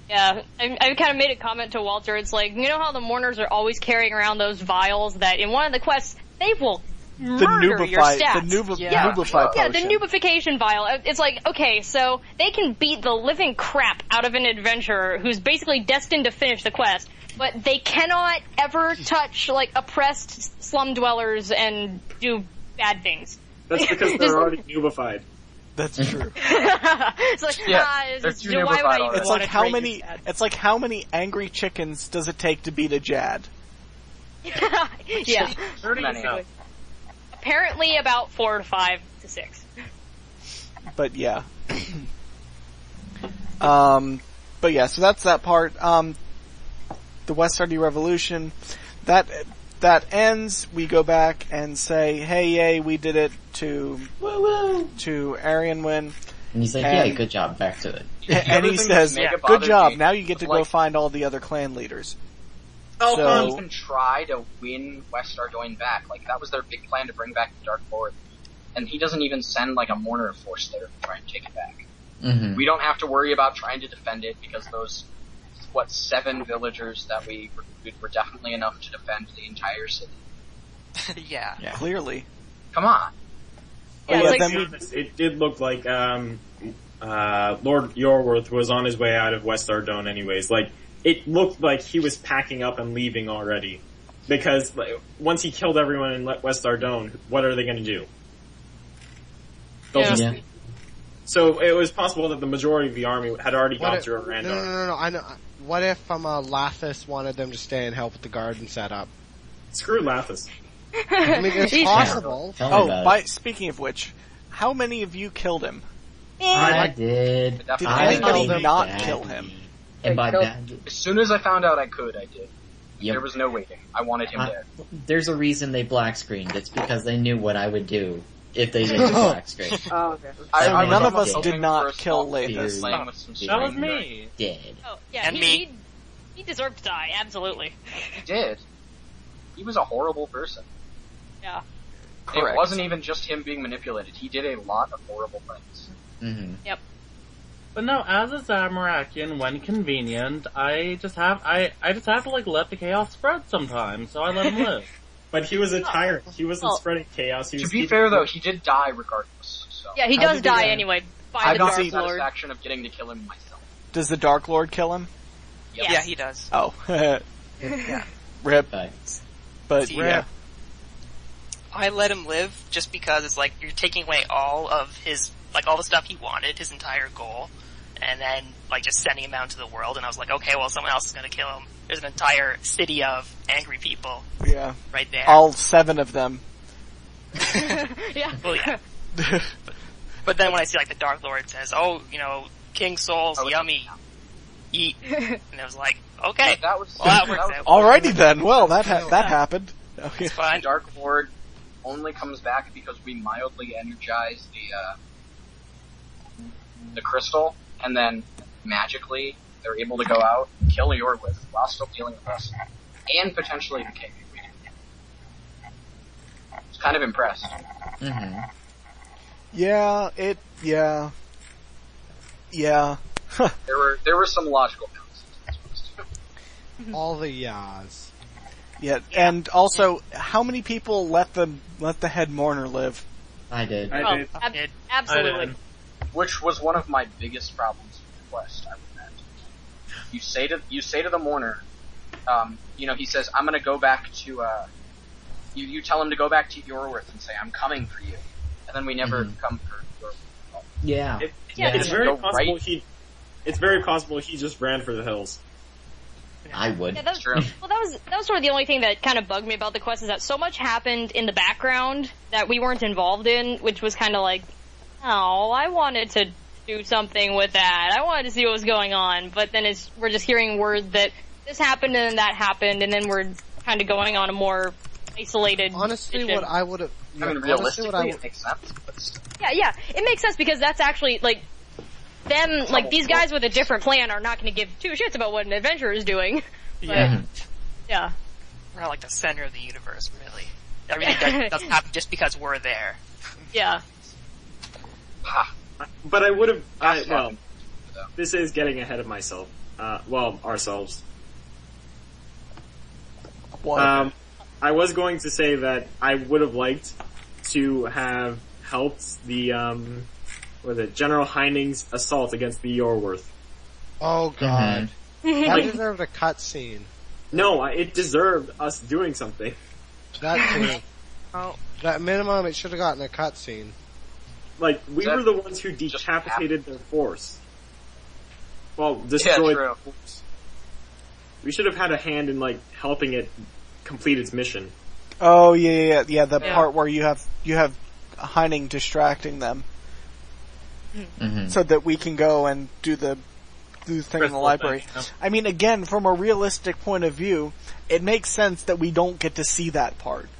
[SPEAKER 5] Yeah, I kind of made a comment to Walter. It's like, you know how the mourners are always carrying around those vials that in one of the quests, they will murder your stats.
[SPEAKER 1] The Nubify
[SPEAKER 5] Yeah,
[SPEAKER 1] potion.
[SPEAKER 5] the nubification vial. It's like, okay, so they can beat the living crap out of an adventurer who's basically destined to finish the quest, but they cannot ever touch, like, oppressed slum dwellers and do bad things.
[SPEAKER 7] That's because they're already nubified.
[SPEAKER 1] That's true.
[SPEAKER 5] It's like,
[SPEAKER 8] they're too
[SPEAKER 5] why would I
[SPEAKER 8] nubified
[SPEAKER 5] even
[SPEAKER 8] already.
[SPEAKER 1] It's
[SPEAKER 5] want
[SPEAKER 1] like
[SPEAKER 5] to
[SPEAKER 1] how
[SPEAKER 5] break
[SPEAKER 1] many.
[SPEAKER 5] your stats?
[SPEAKER 1] It's like how many angry chickens does it take to beat a Jad?
[SPEAKER 5] Yeah.
[SPEAKER 9] 30
[SPEAKER 8] Many.
[SPEAKER 9] now.
[SPEAKER 5] Apparently about 4 to 5 to 6.
[SPEAKER 1] But yeah. But yeah, so that's that part. The West Ardy Revolution, that ends. We go back and say, "Hey, yay, we did it!" to Arianwyn,
[SPEAKER 6] And he's like,
[SPEAKER 1] And-
[SPEAKER 6] yeah, good job, back to it.
[SPEAKER 1] and he says,
[SPEAKER 8] Make it
[SPEAKER 1] "Good
[SPEAKER 8] bother
[SPEAKER 1] job.
[SPEAKER 8] me.
[SPEAKER 1] Now you get to go
[SPEAKER 8] Like-
[SPEAKER 1] find all the other clan leaders."
[SPEAKER 8] Oh,
[SPEAKER 1] So-
[SPEAKER 8] can't even try to win West Ardoin back. Like, that was their big plan to bring back the Dark Lord. And he doesn't even send, like, a mourner force there to try and take it back.
[SPEAKER 6] Mm-hmm.
[SPEAKER 8] We don't have to worry about trying to defend it because those, 7 villagers that we recruited were definitely enough to defend the entire city.
[SPEAKER 10] Yeah.
[SPEAKER 1] Clearly.
[SPEAKER 8] Come on.
[SPEAKER 5] Yeah,
[SPEAKER 1] yeah,
[SPEAKER 5] it's
[SPEAKER 1] then
[SPEAKER 5] like,
[SPEAKER 1] we-
[SPEAKER 7] It did look like Lord Yorworth was on his way out of West Ardone anyways. Like, it looked like he was packing up and leaving already. Because like, once he killed everyone in West Ardone, what are they going to do? They'll
[SPEAKER 5] Yeah.
[SPEAKER 7] just-
[SPEAKER 6] Yeah.
[SPEAKER 7] So it was possible that the majority of the army had already gone through Randar.
[SPEAKER 4] No, I know. What if Lathis wanted them to stay and help with the garden setup?
[SPEAKER 7] Screw Lathis.
[SPEAKER 4] I mean, it's possible.
[SPEAKER 6] Tell me about it.
[SPEAKER 1] Speaking of which, how many of you killed him?
[SPEAKER 6] I did.
[SPEAKER 8] Did
[SPEAKER 1] Did
[SPEAKER 6] I
[SPEAKER 1] anybody
[SPEAKER 6] did
[SPEAKER 1] not
[SPEAKER 6] badly.
[SPEAKER 1] kill him?
[SPEAKER 6] And by
[SPEAKER 3] killed-
[SPEAKER 6] that,
[SPEAKER 8] As soon as I found out I could, I did.
[SPEAKER 6] Yep.
[SPEAKER 8] There was no waiting. I wanted him there.
[SPEAKER 6] There's a reason they black screened. It's because they knew what I would do if they didn't black screen.
[SPEAKER 3] Oh, okay.
[SPEAKER 8] I
[SPEAKER 1] none
[SPEAKER 8] was
[SPEAKER 1] of us
[SPEAKER 8] hoping
[SPEAKER 1] did not
[SPEAKER 8] for a
[SPEAKER 1] kill
[SPEAKER 8] small
[SPEAKER 1] Lathis.
[SPEAKER 8] playing with some
[SPEAKER 6] That
[SPEAKER 9] That was
[SPEAKER 8] string.
[SPEAKER 9] me.
[SPEAKER 6] Dead.
[SPEAKER 5] oh, yeah,
[SPEAKER 10] And
[SPEAKER 5] he,
[SPEAKER 10] me.
[SPEAKER 5] he deserved to die, absolutely.
[SPEAKER 8] He did. He was a horrible person.
[SPEAKER 5] Yeah.
[SPEAKER 8] It wasn't even just him being manipulated. He did a lot of horrible things.
[SPEAKER 6] Mm-hmm.
[SPEAKER 9] But no, as a Zamarakian, when convenient, I just have to like let the chaos spread sometimes, so I let him live.
[SPEAKER 7] But he was a tyrant. He wasn't
[SPEAKER 5] Oh.
[SPEAKER 7] spreading chaos. He
[SPEAKER 8] To
[SPEAKER 7] was
[SPEAKER 8] be fair though, he did die regardless, so.
[SPEAKER 5] Yeah, he
[SPEAKER 1] How
[SPEAKER 5] does
[SPEAKER 1] did he
[SPEAKER 5] die
[SPEAKER 1] die?
[SPEAKER 5] anyway by
[SPEAKER 8] I
[SPEAKER 5] the
[SPEAKER 8] got
[SPEAKER 5] Dark
[SPEAKER 8] the
[SPEAKER 5] Lord.
[SPEAKER 8] satisfaction of getting to kill him myself.
[SPEAKER 1] Does the Dark Lord kill him?
[SPEAKER 5] Yes.
[SPEAKER 10] Yeah, he does.
[SPEAKER 1] Oh.
[SPEAKER 10] Yeah.
[SPEAKER 1] Rip.
[SPEAKER 6] Thanks.
[SPEAKER 1] But
[SPEAKER 10] See,
[SPEAKER 1] yeah.
[SPEAKER 10] I let him live just because it's like you're taking away all of his, like all the stuff he wanted, his entire goal, and then like just sending him out into the world, and I was like, okay, well someone else is gonna kill him. There's an entire city of angry people
[SPEAKER 1] Yeah.
[SPEAKER 10] right there.
[SPEAKER 1] All 7 of them.
[SPEAKER 5] Yeah.
[SPEAKER 10] Well, yeah. But then when I see like the Dark Lord says, oh, you know, King Souls,
[SPEAKER 8] Oh,
[SPEAKER 10] yummy, eat, and I was like, okay,
[SPEAKER 8] That was,
[SPEAKER 10] well that works
[SPEAKER 8] was-
[SPEAKER 10] out.
[SPEAKER 1] Alrighty then. Well, that happened. Okay.
[SPEAKER 10] It's
[SPEAKER 8] The
[SPEAKER 10] fine.
[SPEAKER 8] Dark Lord only comes back because we mildly energize the crystal, and then magically they're able to go out and kill Yorwith while still dealing with us, and potentially the king. if we do. I was kind of impressed.
[SPEAKER 6] Mm-hmm.
[SPEAKER 1] Yeah. Yeah.
[SPEAKER 8] There were some logical consequences.
[SPEAKER 4] All the yas.
[SPEAKER 1] Yeah. And also, how many people let the head mourner live?
[SPEAKER 6] I did.
[SPEAKER 7] I did.
[SPEAKER 5] Absolutely.
[SPEAKER 9] I did.
[SPEAKER 8] Which was one of my biggest problems with the quest, I would admit. You say to the mourner, he says, I'm gonna go back to, you tell him to go back to Yorworth and say, I'm coming for you. And then we never come for Yorworth.
[SPEAKER 6] Yeah.
[SPEAKER 7] It's very possible it's very possible he just ran for the hills.
[SPEAKER 6] I would.
[SPEAKER 5] Yeah, that was sort of the only thing that kind of bugged me about the quest is that so much happened in the background that we weren't involved in, which was kind of like, oh, I wanted to do something with that. I wanted to see what was going on, but then we're just hearing word that this happened and then that happened, and then we're kind of going on a more isolated.
[SPEAKER 4] Honestly,
[SPEAKER 5] mission.
[SPEAKER 4] what I would have.
[SPEAKER 8] Realistically, it makes sense. But
[SPEAKER 5] Yeah, it makes sense because that's actually like them, like these guys with a different plan are not going to give two shits about what an adventurer is doing.
[SPEAKER 10] Yeah.
[SPEAKER 5] Yeah.
[SPEAKER 10] We're not like the center of the universe, really. Everything doesn't happen just because we're there.
[SPEAKER 5] Yeah.
[SPEAKER 7] But I would have, this is getting ahead of myself. Ourselves.
[SPEAKER 1] What?
[SPEAKER 7] I was going to say that I would have liked to have helped the, General Heining's assault against the Yorworth.
[SPEAKER 4] Oh god. That deserved a cutscene.
[SPEAKER 7] No, it deserved us doing something.
[SPEAKER 4] That too.
[SPEAKER 10] Oh.
[SPEAKER 4] At minimum, it should have gotten a cutscene.
[SPEAKER 7] Like, we were the ones who decapitated their force. Well, destroyed their force. We should have had a hand in, like, helping it complete its mission.
[SPEAKER 1] Oh, yeah, the part where you have Heining distracting them. So that we can go and do the thing in the library. I mean, again, from a realistic point of view, it makes sense that we don't get to see that part.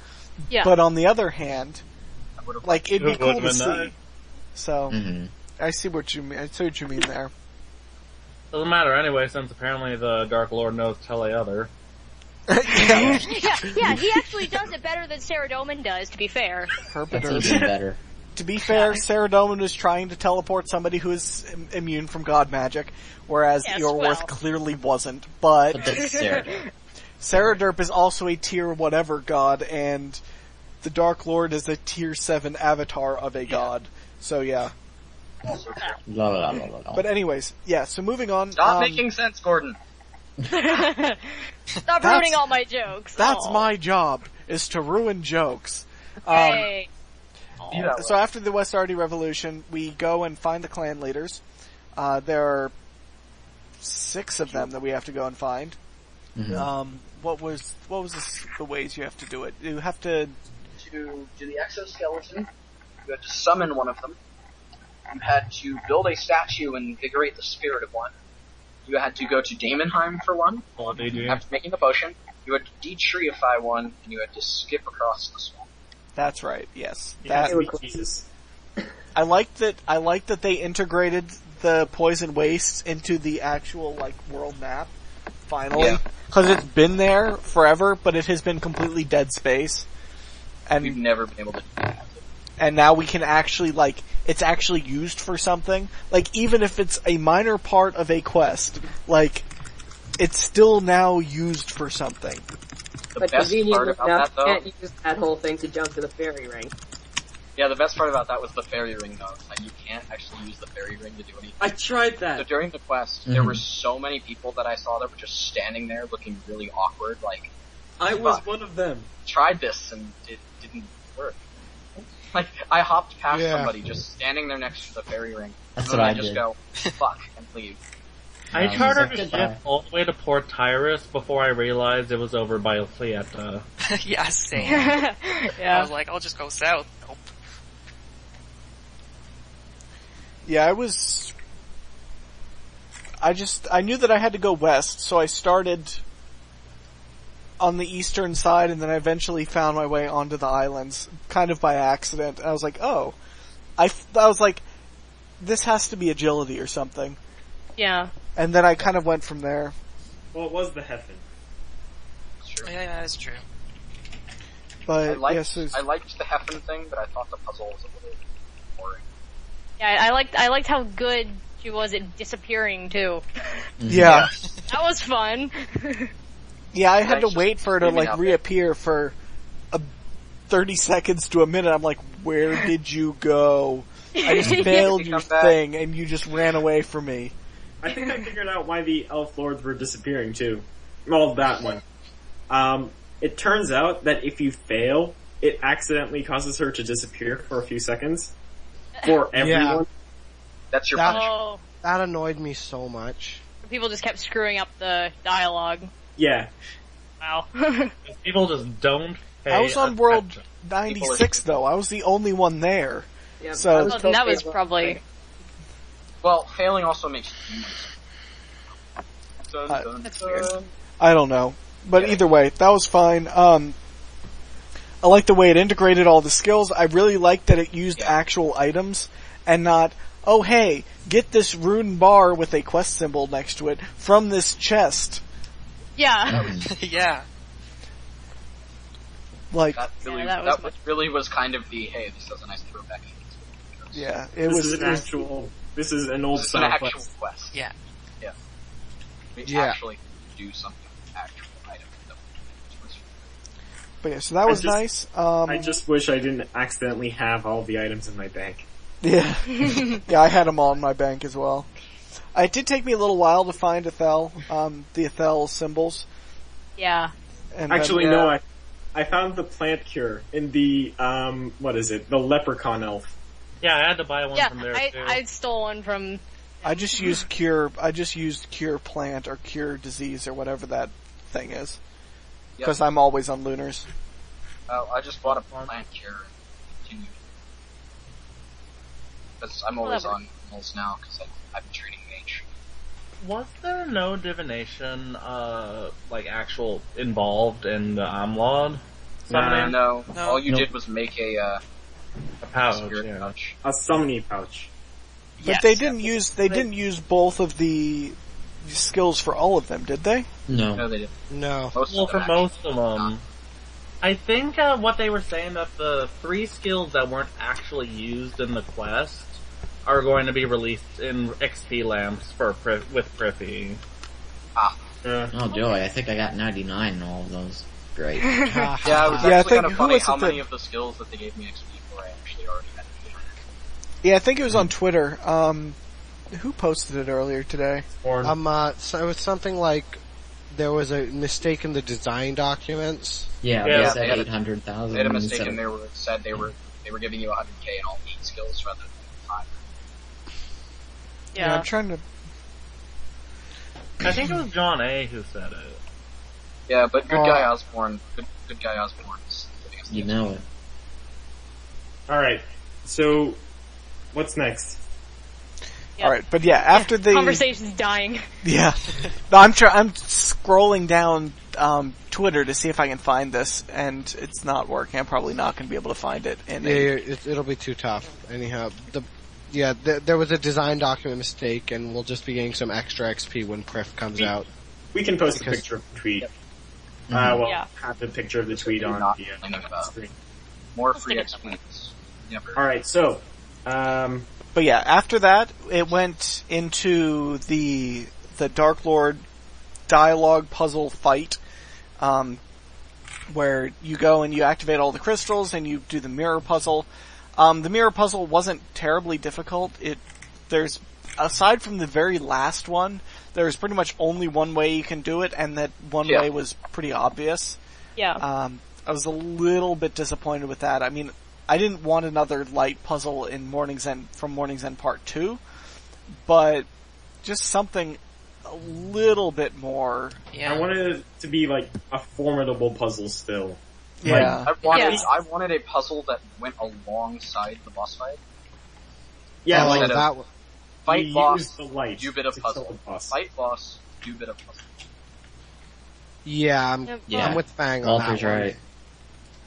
[SPEAKER 5] Yeah.
[SPEAKER 1] But on the other hand, like, it'd be cool to see.
[SPEAKER 9] Nice.
[SPEAKER 1] So, I see what you mean. I see what you mean there.
[SPEAKER 9] Doesn't matter anyway, since apparently the Dark Lord knows Tele Other.
[SPEAKER 5] Yeah, he actually does it better than Saradomin does, to be fair.
[SPEAKER 6] That's even better.
[SPEAKER 1] To be fair, Saradomin was trying to teleport somebody who is immune from god magic, whereas Yorworth clearly wasn't. But
[SPEAKER 6] that's Saraderp.
[SPEAKER 1] Saraderp is also a tier whatever god, and the Dark Lord is a tier 7 avatar of a god. So yeah. But anyways, so moving on.
[SPEAKER 8] Stop making sense, Gordon.
[SPEAKER 5] Stop ruining all my jokes.
[SPEAKER 1] That's my job, is to ruin jokes.
[SPEAKER 5] Hey.
[SPEAKER 1] So after the Westardi Revolution, we go and find the clan leaders. There are 6 of them that we have to go and find. What was the ways you have to do it? You have to
[SPEAKER 8] do the exoskeleton. You had to summon one of them. You had to build a statue and invigorate the spirit of one. You had to go to Daemonheim for one. After making the potion, you had to detreeify one, and you had to skip across the swamp.
[SPEAKER 1] That's right. Yes.
[SPEAKER 7] Jesus.
[SPEAKER 1] I like that they integrated the poison wastes into the actual world map. Finally, because it's been there forever, but it has been completely dead space. And
[SPEAKER 8] we've never been able to do that.
[SPEAKER 1] And now we can actually it's actually used for something. Even if it's a minor part of a quest, it's still now used for something.
[SPEAKER 8] The best part about that, though,
[SPEAKER 3] can't use that whole thing to jump to the fairy ring.
[SPEAKER 8] Yeah, the best part about that was the fairy ring, though. You can't actually use the fairy ring to do anything.
[SPEAKER 7] I tried that.
[SPEAKER 8] So during the quest, there were so many people that I saw that were just standing there looking really awkward.
[SPEAKER 7] I was one of them.
[SPEAKER 8] Tried this and it didn't work. I hopped past somebody just standing there next to the fairy ring.
[SPEAKER 6] That's what I
[SPEAKER 8] just
[SPEAKER 6] did.
[SPEAKER 8] go, fuck, and leave.
[SPEAKER 9] I chartered a ship all the way to Port Tyrus before I realized it was over by Ophlieta.
[SPEAKER 10] Yeah, same. I was like, I'll just go south. Nope.
[SPEAKER 1] Yeah, I knew that I had to go west, so I started on the eastern side, and then I eventually found my way onto the islands, kind of by accident. I was like, oh. I was like, this has to be agility or something.
[SPEAKER 5] Yeah.
[SPEAKER 1] And then I kind of went from there.
[SPEAKER 7] Well, it was the Heffen.
[SPEAKER 10] Yeah, that is true.
[SPEAKER 1] But
[SPEAKER 8] I liked the Heffen thing, but I thought the puzzle was a little boring.
[SPEAKER 5] Yeah, I liked how good she was at disappearing too.
[SPEAKER 1] Yeah.
[SPEAKER 5] That was fun.
[SPEAKER 1] Yeah, I had to wait for her to reappear for 30 seconds to a minute. I'm like, where did you go? I just failed your thing, and you just ran away from me.
[SPEAKER 7] I think I figured out why the elf lords were disappearing too. Well, that one. It turns out that if you fail, it accidentally causes her to disappear for a few seconds. For everyone.
[SPEAKER 4] Yeah.
[SPEAKER 8] That's your punishment.
[SPEAKER 4] That annoyed me so much.
[SPEAKER 5] People just kept screwing up the dialogue.
[SPEAKER 7] Yeah.
[SPEAKER 5] Wow.
[SPEAKER 9] People just don't pay
[SPEAKER 1] I was on World
[SPEAKER 9] attention.
[SPEAKER 1] 96 though. I was the only one there.
[SPEAKER 3] Yeah,
[SPEAKER 1] So
[SPEAKER 5] That was probably...
[SPEAKER 8] Well, failing also makes you
[SPEAKER 5] That's weird.
[SPEAKER 1] I don't know. But either way, that was fine. I like the way it integrated all the skills. I really liked that it used actual items and not, oh hey, get this rune bar with a quest symbol next to it from this chest.
[SPEAKER 5] Yeah.
[SPEAKER 10] Yeah.
[SPEAKER 1] Like,
[SPEAKER 8] That really,
[SPEAKER 5] Yeah, that
[SPEAKER 8] that
[SPEAKER 5] was
[SPEAKER 8] really was kind of the, hey, this is a nice throwback.
[SPEAKER 1] yeah,
[SPEAKER 7] This is an old
[SPEAKER 8] This is an
[SPEAKER 7] style
[SPEAKER 8] actual
[SPEAKER 7] quest.
[SPEAKER 8] quest.
[SPEAKER 10] Yeah.
[SPEAKER 8] Yeah. We
[SPEAKER 4] Yeah.
[SPEAKER 8] actually do something with actual item.
[SPEAKER 1] but yeah, so that was
[SPEAKER 7] I just-
[SPEAKER 1] nice.
[SPEAKER 7] I just wish I didn't accidentally have all the items in my bank.
[SPEAKER 1] Yeah. Yeah, I had them all in my bank as well. It did take me a little while to find Ethel, the Ethel symbols.
[SPEAKER 5] Yeah.
[SPEAKER 1] And
[SPEAKER 7] Actually,
[SPEAKER 8] Yeah.
[SPEAKER 7] no, I found the plant cure in the, the leprechaun elf.
[SPEAKER 9] Yeah, I had to buy one
[SPEAKER 5] Yeah,
[SPEAKER 9] from there too.
[SPEAKER 5] I stole one from...
[SPEAKER 1] I just used cure plant or cure disease or whatever that thing is. Because I'm always on lunars.
[SPEAKER 8] I just bought a plant cure and continued. Because I'm always on Nulls now, because I've been trading mage.
[SPEAKER 9] Was there no divination, actual involved in the Amlod? Summoning?
[SPEAKER 8] No. All you
[SPEAKER 6] No.
[SPEAKER 8] did was make a
[SPEAKER 9] pouch,
[SPEAKER 8] spirit
[SPEAKER 9] yeah.
[SPEAKER 8] pouch.
[SPEAKER 7] A summoning pouch.
[SPEAKER 1] But they didn't use both of the skills for all of them, did they?
[SPEAKER 8] No,
[SPEAKER 6] No.
[SPEAKER 8] they didn't.
[SPEAKER 4] No.
[SPEAKER 8] Most
[SPEAKER 9] Well,
[SPEAKER 8] of
[SPEAKER 9] for
[SPEAKER 8] them
[SPEAKER 9] most
[SPEAKER 8] actually
[SPEAKER 9] of
[SPEAKER 8] did
[SPEAKER 9] them.
[SPEAKER 8] not.
[SPEAKER 9] I think what they were saying that the 3 skills that weren't actually used in the quest are going to be released in XP lamps with Prithee.
[SPEAKER 6] Oh joy, I think I got 99 in all of those. Great.
[SPEAKER 8] Yeah, it was
[SPEAKER 1] Yeah, I
[SPEAKER 8] actually
[SPEAKER 1] think-
[SPEAKER 8] kind of
[SPEAKER 1] who
[SPEAKER 8] funny
[SPEAKER 1] was
[SPEAKER 8] how
[SPEAKER 1] it
[SPEAKER 8] many
[SPEAKER 1] that-
[SPEAKER 8] of the skills that they gave me XP for I actually already had.
[SPEAKER 1] Yeah, I think it was on Twitter. Who posted it earlier today?
[SPEAKER 9] Or
[SPEAKER 4] So it was something like there was a mistake in the design documents.
[SPEAKER 6] Yeah,
[SPEAKER 9] Yeah,
[SPEAKER 6] they
[SPEAKER 8] they
[SPEAKER 6] said
[SPEAKER 8] had a-
[SPEAKER 6] 800,000.
[SPEAKER 8] They had a mistake
[SPEAKER 6] instead
[SPEAKER 8] and
[SPEAKER 6] of-
[SPEAKER 8] said they were giving you 100k in all 8 skills rather than 5.
[SPEAKER 1] Yeah, I'm trying to.
[SPEAKER 9] I think it was John A. who said it.
[SPEAKER 8] Yeah, but good guy Osborne is giving us the
[SPEAKER 6] You know it.
[SPEAKER 7] Alright, so, what's next?
[SPEAKER 1] All right, but yeah, after the
[SPEAKER 5] Conversation's dying.
[SPEAKER 1] yeah, no, I'm scrolling down Twitter to see if I can find this, and it's not working. I'm probably not going to be able to find it. And
[SPEAKER 4] It'll be too tough. Anyhow, there was a design document mistake, and we'll just be getting some extra XP when Prif comes out.
[SPEAKER 7] We can post a
[SPEAKER 4] Because-
[SPEAKER 7] picture of the tweet.
[SPEAKER 5] Yeah.
[SPEAKER 7] Have the picture of the tweet on
[SPEAKER 8] Not
[SPEAKER 7] the
[SPEAKER 8] thinking about.
[SPEAKER 7] screen.
[SPEAKER 8] More
[SPEAKER 5] Let's
[SPEAKER 8] free
[SPEAKER 5] take a
[SPEAKER 8] XP. Never.
[SPEAKER 7] Alright, so,
[SPEAKER 1] But yeah, after that, it went into the Dark Lord dialogue puzzle fight, where you go and you activate all the crystals and you do the mirror puzzle. The mirror puzzle wasn't terribly difficult. There's, aside from the very last one, there's pretty much only one way you can do it, and that one way was pretty obvious.
[SPEAKER 5] Yeah.
[SPEAKER 1] I was a little bit disappointed with that. I mean, I didn't want another light puzzle in from Morning's End Part 2, but just something a little bit more.
[SPEAKER 10] Yeah.
[SPEAKER 7] I wanted it to be like a formidable puzzle still.
[SPEAKER 1] Yeah.
[SPEAKER 8] I wanted a puzzle that went alongside the boss fight.
[SPEAKER 7] Yeah,
[SPEAKER 4] Oh,
[SPEAKER 7] like
[SPEAKER 4] that one.
[SPEAKER 8] Fight
[SPEAKER 7] you
[SPEAKER 8] boss,
[SPEAKER 7] use the light
[SPEAKER 8] do bit of
[SPEAKER 7] to kill
[SPEAKER 8] puzzle.
[SPEAKER 7] the boss.
[SPEAKER 8] Fight boss, do bit of puzzle.
[SPEAKER 4] Yeah, I'm with Fang on
[SPEAKER 6] Walter's
[SPEAKER 4] that one.
[SPEAKER 6] right.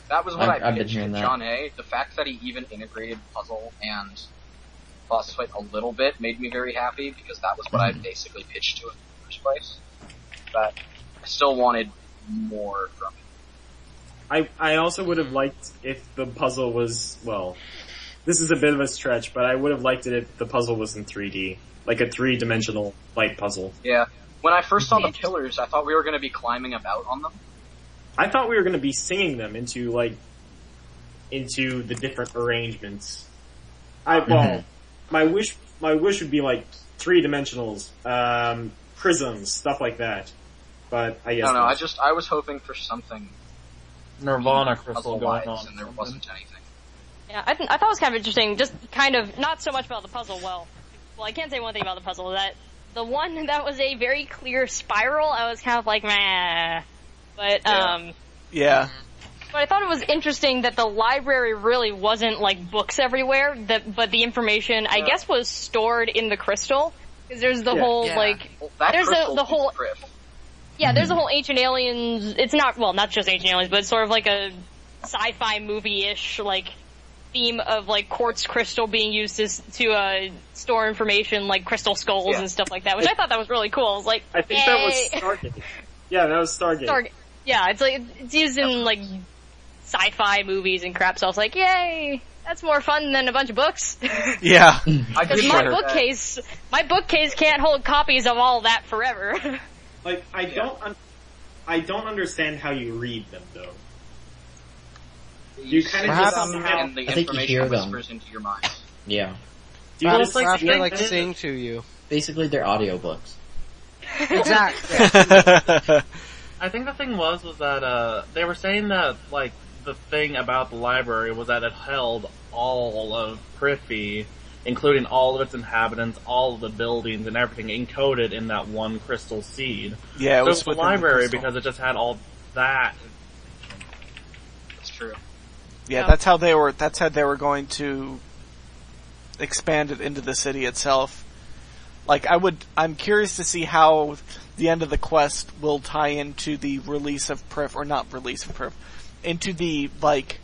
[SPEAKER 8] That was what
[SPEAKER 6] I've
[SPEAKER 8] I
[SPEAKER 6] been
[SPEAKER 8] pitched to
[SPEAKER 6] hearing that.
[SPEAKER 8] John A. The fact that he even integrated puzzle and boss fight a little bit made me very happy because that was what I basically pitched to him in the first place. But I still wanted more from it.
[SPEAKER 7] I also would have liked if the puzzle was, well, this is a bit of a stretch, but I would have liked it if the puzzle was in 3D. Like a 3-dimensional light puzzle.
[SPEAKER 8] Yeah. When I first saw the pillars, I thought we were going to be climbing about on them.
[SPEAKER 7] I thought we were going to be singing them into, like, into the different arrangements. My wish would be like 3-dimensionals, prisms, stuff like that. But I guess
[SPEAKER 8] no, I was hoping for something
[SPEAKER 9] Nirvana crystal going on,
[SPEAKER 8] and there wasn't anything.
[SPEAKER 5] Yeah, I thought it was kind of interesting, just kind of, not so much about the puzzle, well, I can't say one thing about the puzzle, that the one that was a very clear spiral, I was kind of like, meh. But,
[SPEAKER 1] Yeah.
[SPEAKER 5] But I thought it was interesting that the library really wasn't like books everywhere, but the information, I guess, was stored in the crystal. Because there's the whole, like, there's the whole, there's the whole Ancient Aliens, it's not just Ancient Aliens, but it's sort of like a sci-fi movie-ish, like, theme of, like, quartz crystal being used to store information, like crystal skulls and stuff like that, which I thought that was really cool. I was like,
[SPEAKER 7] I think that was Stargate. Yeah, that was Stargate.
[SPEAKER 5] Yeah, it's like, it's used in, like, sci-fi movies and crap, so I was like, yay! That's more fun than a bunch of books.
[SPEAKER 1] Yeah.
[SPEAKER 5] Because my bookcase can't hold copies of all that forever.
[SPEAKER 7] Like, I don't understand how you read them, though. You kind of just somehow...
[SPEAKER 8] the
[SPEAKER 6] I think you hear them.
[SPEAKER 8] whispers into your mind.
[SPEAKER 6] Yeah.
[SPEAKER 7] Do you just
[SPEAKER 4] Perhaps they like sing to you.
[SPEAKER 6] Basically, they're audiobooks.
[SPEAKER 4] Exactly.
[SPEAKER 9] I think the thing was that, they were saying that, like, the thing about the library was that it held all of Prithvi, including all of its inhabitants, all of the buildings and everything encoded in that one crystal seed.
[SPEAKER 1] Yeah, it was
[SPEAKER 9] the library because it just had all that.
[SPEAKER 8] That's true.
[SPEAKER 1] Yeah, that's how they were going to expand it into the city itself. Like, I'm curious to see how the end of the quest will tie into the release of Prif, or not release of Prif, into the, like,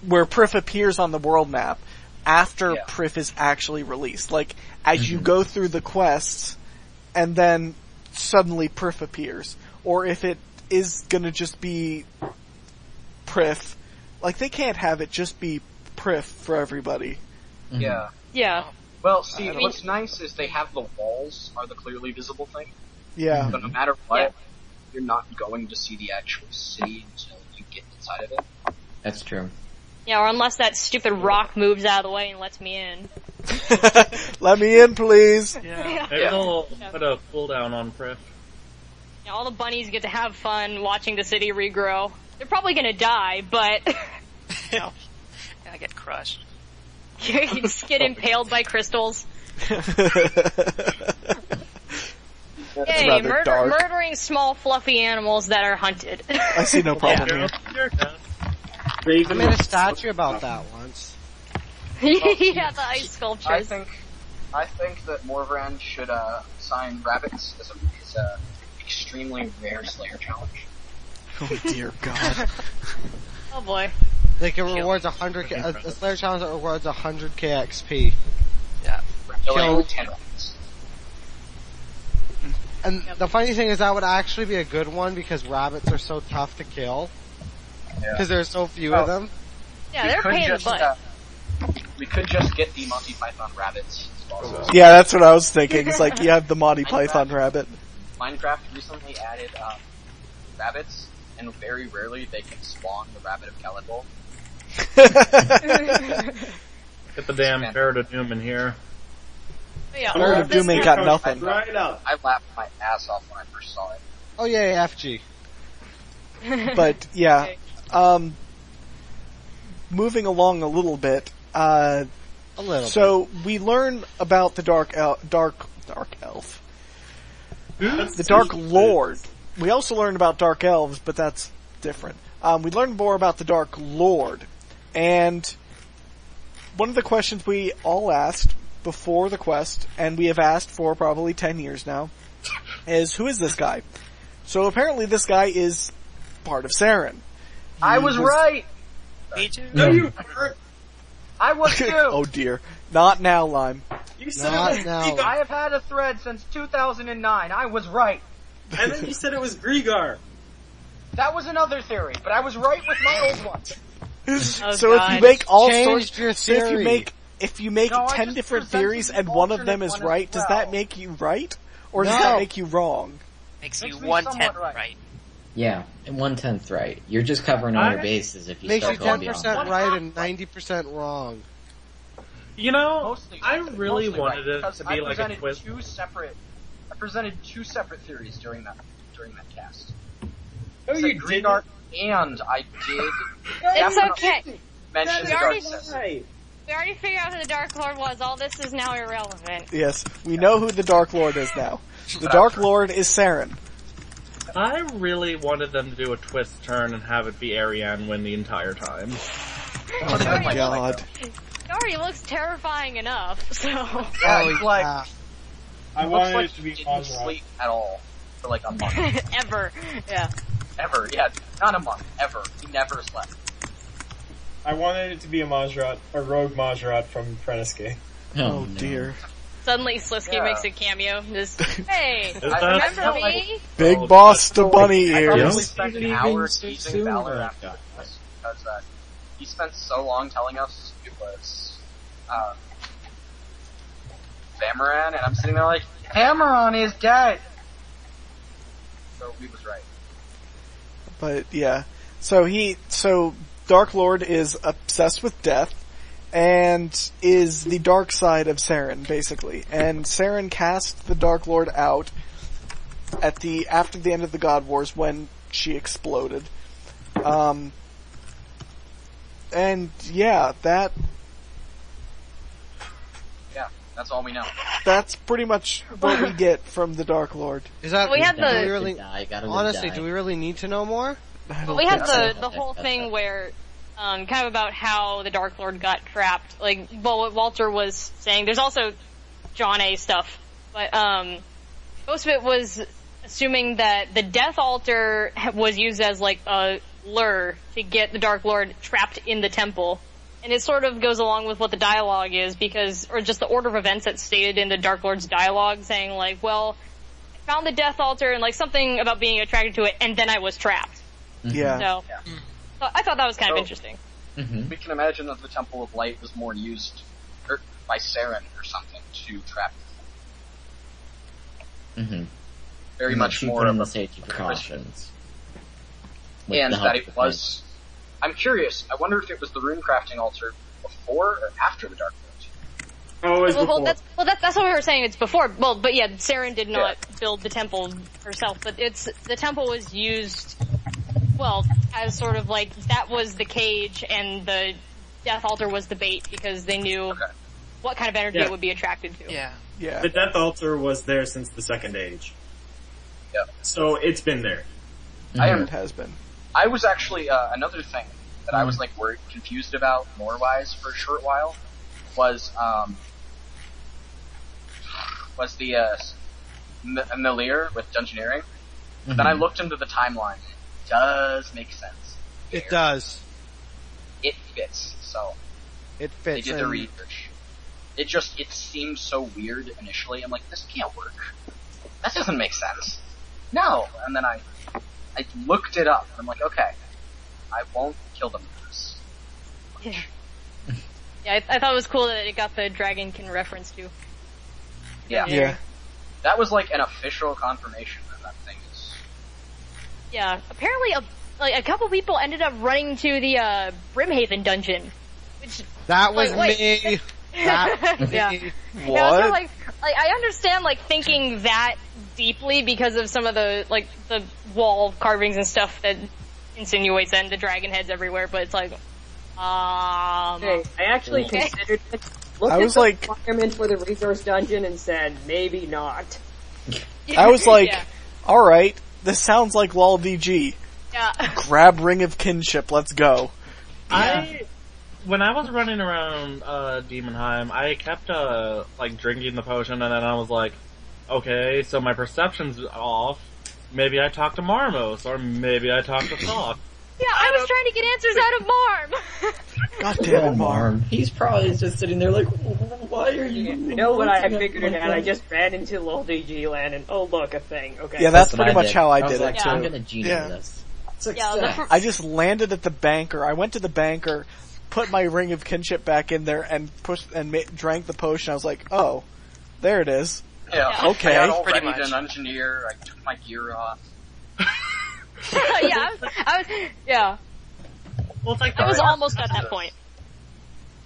[SPEAKER 1] where Prif appears on the world map after Prif is actually released. Like, as you go through the quests, and then suddenly Prif appears. Or if it is gonna just be Prif, like, they can't have it just be Prif for everybody.
[SPEAKER 8] Yeah.
[SPEAKER 5] Yeah.
[SPEAKER 8] Well, see, what's nice is they have the walls are the clearly visible thing.
[SPEAKER 1] Yeah.
[SPEAKER 8] But no matter what, you're not going to see the actual city until you get inside of it.
[SPEAKER 6] That's true.
[SPEAKER 5] Yeah, or unless that stupid rock moves out of the way and lets me in.
[SPEAKER 1] Let me in, please.
[SPEAKER 9] Yeah. Maybe they'll put a cooldown on Prif.
[SPEAKER 5] Yeah, all the bunnies get to have fun watching the city regrow. They're probably gonna die, but...
[SPEAKER 10] I get crushed.
[SPEAKER 5] You just get impaled by crystals. Yay, murdering small fluffy animals that are hunted.
[SPEAKER 1] I see no problem here.
[SPEAKER 4] I made a statue about that once.
[SPEAKER 5] Yeah, the ice sculptures.
[SPEAKER 8] I think that Morvrand should sign rabbits as a extremely rare Slayer challenge.
[SPEAKER 1] Oh dear God.
[SPEAKER 5] Oh boy.
[SPEAKER 4] Like it rewards 100k, a Slayer challenge that rewards 100k XP.
[SPEAKER 8] Yeah.
[SPEAKER 4] Kill
[SPEAKER 8] 10 rabbits.
[SPEAKER 4] And the funny thing is that would actually be a good one because rabbits are so tough to kill. Because there's so few of them.
[SPEAKER 5] Yeah, they're pain in the butt.
[SPEAKER 8] We could just get the Monty Python rabbits.
[SPEAKER 1] Yeah, that's what I was thinking. It's like you have the Monty Python rabbit.
[SPEAKER 8] Minecraft recently added rabbits, and very rarely they can spawn the rabbit of Calendor.
[SPEAKER 9] Get the damn Ferret of Doom in here.
[SPEAKER 5] Yeah,
[SPEAKER 1] Ferret of Doom ain't got nothing.
[SPEAKER 8] I laughed my ass off when I first saw it.
[SPEAKER 4] Oh yeah, FG.
[SPEAKER 1] But yeah, moving along a little bit. So we learn about the dark elf, the Dark Lord. We also learn about dark elves, but that's different. We learned more about the Dark Lord, and one of the questions we all asked before the quest, and we have asked for probably 10 years now, is who is this guy? So apparently this guy is part of Saren.
[SPEAKER 8] I was right!
[SPEAKER 10] Me too.
[SPEAKER 7] No, you weren't.
[SPEAKER 8] I was too!
[SPEAKER 1] Oh dear. Not now, Lime.
[SPEAKER 7] You said
[SPEAKER 4] Not
[SPEAKER 7] it was
[SPEAKER 4] now.
[SPEAKER 7] Griegar.
[SPEAKER 8] I have had a thread since 2009. I was right.
[SPEAKER 7] And then you said it was Griegar.
[SPEAKER 8] That was another theory, but I was right with my old one.
[SPEAKER 1] So if you make all
[SPEAKER 4] Changed
[SPEAKER 1] sorts,
[SPEAKER 4] your
[SPEAKER 1] so if you make
[SPEAKER 8] No, I
[SPEAKER 1] 10
[SPEAKER 8] just
[SPEAKER 1] different
[SPEAKER 8] presented
[SPEAKER 1] theories
[SPEAKER 8] the
[SPEAKER 1] and one of them
[SPEAKER 8] alternate
[SPEAKER 1] is
[SPEAKER 8] one as
[SPEAKER 1] right, does
[SPEAKER 8] well.
[SPEAKER 1] that make you right? Or does
[SPEAKER 4] No.
[SPEAKER 1] that make you wrong?
[SPEAKER 10] Makes you
[SPEAKER 8] Makes me
[SPEAKER 10] 1/10
[SPEAKER 8] somewhat right.
[SPEAKER 10] right.
[SPEAKER 6] Yeah, and 1/10 right. You're just covering all your bases if you
[SPEAKER 4] Makes you
[SPEAKER 6] start going
[SPEAKER 4] 10%
[SPEAKER 6] beyond.
[SPEAKER 4] right and 90% wrong.
[SPEAKER 9] You know,
[SPEAKER 8] Mostly,
[SPEAKER 9] I really
[SPEAKER 8] mostly
[SPEAKER 9] wanted
[SPEAKER 8] right,
[SPEAKER 9] it
[SPEAKER 8] because
[SPEAKER 9] to be like a twist.
[SPEAKER 8] I presented two separate theories during that cast.
[SPEAKER 7] Oh,
[SPEAKER 8] I
[SPEAKER 7] you
[SPEAKER 8] said Green
[SPEAKER 7] did.
[SPEAKER 8] Dark, and I did.
[SPEAKER 5] It's okay.
[SPEAKER 8] Mention
[SPEAKER 5] We
[SPEAKER 8] the
[SPEAKER 5] already-
[SPEAKER 8] Dark System.
[SPEAKER 7] Right.
[SPEAKER 5] We already figured out who the Dark Lord was. All this is now irrelevant.
[SPEAKER 1] Yes, we know who the Dark Lord is now. The Dark Lord is Saren.
[SPEAKER 9] I really wanted them to do a twist turn and have it be Ariane win the entire time.
[SPEAKER 1] Oh my god.
[SPEAKER 5] It already looks terrifying enough, so...
[SPEAKER 8] Yeah, it's like,
[SPEAKER 7] I
[SPEAKER 8] looks
[SPEAKER 7] wanted
[SPEAKER 8] like
[SPEAKER 7] it to be
[SPEAKER 8] he didn't
[SPEAKER 7] Mazra.
[SPEAKER 8] sleep at all for like a month.
[SPEAKER 5] Ever. Yeah.
[SPEAKER 8] Ever, yeah. Not a month, ever. He never slept.
[SPEAKER 7] I wanted it to be a Mazrat, a rogue Mazrat from Prenescape.
[SPEAKER 1] Oh
[SPEAKER 6] no.
[SPEAKER 1] dear.
[SPEAKER 5] Suddenly Slisky makes a cameo. Just, hey,
[SPEAKER 9] that-
[SPEAKER 5] remember me?
[SPEAKER 1] Big boss to bunny
[SPEAKER 8] I
[SPEAKER 1] ears.
[SPEAKER 8] probably spent an hour
[SPEAKER 7] Even
[SPEAKER 8] teasing
[SPEAKER 7] sooner.
[SPEAKER 8] Valor after this, because he spent so long telling us it was Vamaran, and I'm sitting there like, Vamaran is dead! So he was right.
[SPEAKER 1] But yeah. So Dark Lord is obsessed with death and is the dark side of Saren, basically. And Saren cast the Dark Lord out after the end of the God Wars when she exploded. And yeah,
[SPEAKER 8] That's all we know.
[SPEAKER 1] that's pretty much what we get from the Dark Lord.
[SPEAKER 4] Is that,
[SPEAKER 5] We had
[SPEAKER 4] do we
[SPEAKER 5] the-
[SPEAKER 4] really,
[SPEAKER 6] Gotta
[SPEAKER 4] honestly,
[SPEAKER 6] die.
[SPEAKER 4] do we really need to know more?
[SPEAKER 1] I don't
[SPEAKER 5] Well, we had
[SPEAKER 1] think so.
[SPEAKER 5] the whole thing where, kind of about how the Dark Lord got trapped. Like, well, what Walter was saying, there's also John A stuff, but, most of it was assuming that the Death Altar was used as, like, a lure to get the Dark Lord trapped in the temple. And it sort of goes along with what the dialogue is, or just the order of events that's stated in the Dark Lord's dialogue, saying, like, well, I found the Death Altar and, like, something about being attracted to it, and then I was trapped.
[SPEAKER 1] Yeah.
[SPEAKER 5] So I thought that was kind of interesting.
[SPEAKER 6] Mm-hmm.
[SPEAKER 8] We can imagine that the Temple of Light was more used by Saren or something to trap
[SPEAKER 6] Mm-hmm.
[SPEAKER 8] very much more
[SPEAKER 6] in
[SPEAKER 8] of
[SPEAKER 6] the
[SPEAKER 8] a
[SPEAKER 6] safety precautions. With
[SPEAKER 8] and
[SPEAKER 6] the
[SPEAKER 8] that
[SPEAKER 6] help
[SPEAKER 8] it was. I'm curious. I wonder if it was the rune crafting altar before or after the Dark Lord.
[SPEAKER 7] Oh, it was
[SPEAKER 5] Well,
[SPEAKER 7] before.
[SPEAKER 5] that's what we were saying. It's before. Well, but yeah, Saren did not build the temple herself, but the temple was used, well, as sort of like that was the cage and the Death Altar was the bait because they knew what kind of energy it would be attracted to.
[SPEAKER 10] Yeah.
[SPEAKER 1] Yeah.
[SPEAKER 7] The Death Altar was there since the Second Age.
[SPEAKER 8] Yep.
[SPEAKER 7] So it's been there.
[SPEAKER 1] It has been.
[SPEAKER 8] I was actually another thing that I was like confused about lore-wise for a short while was the Nalir with Dungeoneering.
[SPEAKER 6] Mm-hmm.
[SPEAKER 8] Then I looked into the timeline. It does make sense.
[SPEAKER 4] It does.
[SPEAKER 8] It fits. So
[SPEAKER 4] It
[SPEAKER 8] they
[SPEAKER 4] fits.
[SPEAKER 8] did the
[SPEAKER 4] and
[SPEAKER 8] research. It seemed so weird initially. I'm like, this can't work. That doesn't make sense. No. And then I looked it up. And I'm like, okay, I won't kill them for this.
[SPEAKER 5] Yeah, I thought it was cool that it got the Dragonkin reference too.
[SPEAKER 8] Yeah.
[SPEAKER 1] Yeah.
[SPEAKER 8] That was like an official confirmation that thing is.
[SPEAKER 5] Yeah, apparently a couple people ended up running to the Brimhaven dungeon, which
[SPEAKER 4] That was
[SPEAKER 5] wait.
[SPEAKER 4] me. That was
[SPEAKER 5] yeah.
[SPEAKER 4] me.
[SPEAKER 5] Yeah, I was kinda like I understand like thinking that deeply because of some of the like the wall carvings and stuff that insinuates and the dragon heads everywhere, but it's like
[SPEAKER 3] Hey, I actually considered it. Looked
[SPEAKER 1] I
[SPEAKER 3] at
[SPEAKER 1] was
[SPEAKER 3] the
[SPEAKER 1] like-
[SPEAKER 3] requirement for the resource dungeon and said, maybe not.
[SPEAKER 1] I was like,
[SPEAKER 5] yeah.
[SPEAKER 1] alright, this sounds like LOL DG.
[SPEAKER 5] Yeah.
[SPEAKER 1] Grab Ring of Kinship, let's go.
[SPEAKER 9] When I was running around Demonheim, I kept like drinking the potion, and then I was like, okay, so my perception's off. Maybe I talked to Marmos, or maybe I talked to Thok.
[SPEAKER 5] Yeah, I was trying to get answers out of Marm.
[SPEAKER 1] God damn it, Marm.
[SPEAKER 6] He's probably just sitting there like, why are you...
[SPEAKER 3] You know what I figured it out? I just ran into LOL DG land and oh look, a thing. Okay.
[SPEAKER 1] Yeah, that's
[SPEAKER 6] what
[SPEAKER 1] pretty
[SPEAKER 6] I
[SPEAKER 1] much
[SPEAKER 6] did.
[SPEAKER 1] how I
[SPEAKER 6] was
[SPEAKER 1] did
[SPEAKER 6] like,
[SPEAKER 1] it too.
[SPEAKER 6] I'm gonna Gina
[SPEAKER 1] Yeah.
[SPEAKER 6] this.
[SPEAKER 5] Yeah,
[SPEAKER 1] I just landed at the banker. I went to the banker, put my Ring of Kinship back in there, and pushed and drank the potion. I was like, "Oh, there it is."
[SPEAKER 8] Yeah.
[SPEAKER 1] Okay.
[SPEAKER 8] I got all
[SPEAKER 10] Pretty
[SPEAKER 8] ready
[SPEAKER 10] much.
[SPEAKER 8] to engineer. I took my gear off.
[SPEAKER 5] Yeah, yeah.
[SPEAKER 9] Well, it's like
[SPEAKER 5] I was almost at that point.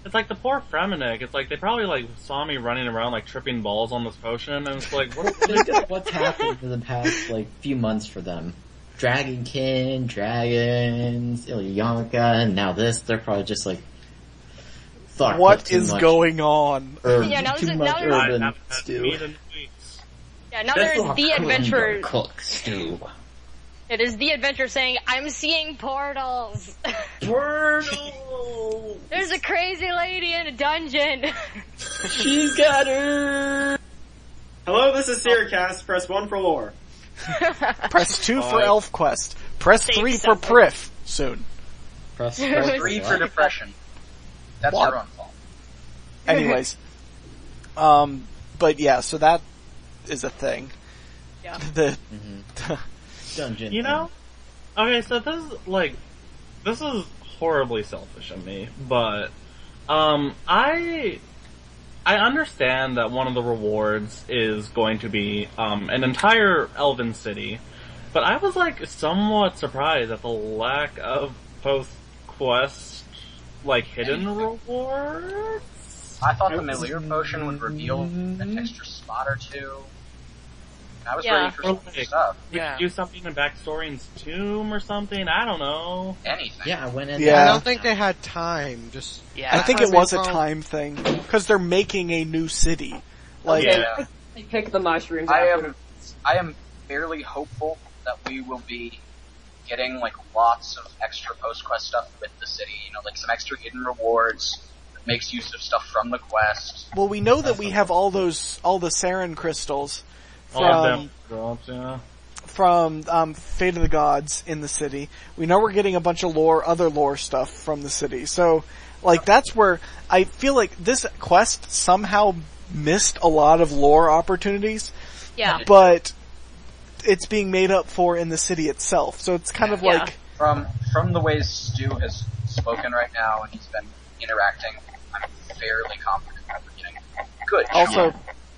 [SPEAKER 9] It's like the poor Fremenic. It's like they probably like saw me running around like tripping balls on this potion, and it's like,
[SPEAKER 6] What's happened for the past like few months for them? Dragonkin, dragons, Ilyanka, and now this. They're probably just like, fuck.
[SPEAKER 1] What is going on?
[SPEAKER 5] Yeah, now
[SPEAKER 6] too
[SPEAKER 5] there's-
[SPEAKER 6] much
[SPEAKER 5] now there's-
[SPEAKER 6] urban stew.
[SPEAKER 5] Yeah, now there's the adventure.
[SPEAKER 6] Cook stew.
[SPEAKER 5] Yeah, there's the adventure saying, I'm seeing portals.
[SPEAKER 6] Portal!
[SPEAKER 5] There's a crazy lady in a dungeon.
[SPEAKER 6] She's got her!
[SPEAKER 7] Hello, this is Seercast. Press 1 for lore.
[SPEAKER 1] Press 2 for Elf Quest. Press 3 for Priff. Soon.
[SPEAKER 6] Press
[SPEAKER 8] 3 for depression. That's
[SPEAKER 1] What?
[SPEAKER 8] your own fault.
[SPEAKER 1] Anyways. But yeah, so that is a thing.
[SPEAKER 5] Yeah.
[SPEAKER 1] The
[SPEAKER 9] You
[SPEAKER 6] Dungeon. thing.
[SPEAKER 9] know? Okay, so this is horribly selfish of me, but, I understand that one of the rewards is going to be, an entire elven city, but I was like somewhat surprised at the lack of post-quest, like, hidden rewards?
[SPEAKER 8] I thought the Melir potion would reveal an extra spot or two. I was ready for some stuff.
[SPEAKER 9] We could do something in Backstory's tomb or something, I don't know.
[SPEAKER 8] Anything.
[SPEAKER 6] Yeah, I went in
[SPEAKER 1] Yeah.
[SPEAKER 4] I don't think they had time. Just
[SPEAKER 1] I think it was a time thing because they're making a new city. Like,
[SPEAKER 3] Okay, I pick the mushrooms.
[SPEAKER 8] I
[SPEAKER 3] after.
[SPEAKER 8] am fairly hopeful that we will be getting like lots of extra post quest stuff with the city. You know, like some extra hidden rewards that makes use of stuff from the quest.
[SPEAKER 1] well, we know that we have all the Saren crystals
[SPEAKER 9] All of them drops, yeah.
[SPEAKER 1] from Fate of the Gods in the city. We know we're getting a bunch of other lore stuff from the city. So, like, that's where I feel like this quest somehow missed a lot of lore opportunities.
[SPEAKER 5] Yeah.
[SPEAKER 1] But it's being made up for in the city itself. So it's kind of like...
[SPEAKER 8] From the ways Stu has spoken right now and he's been interacting, I'm fairly confident that we're getting good.
[SPEAKER 1] Also,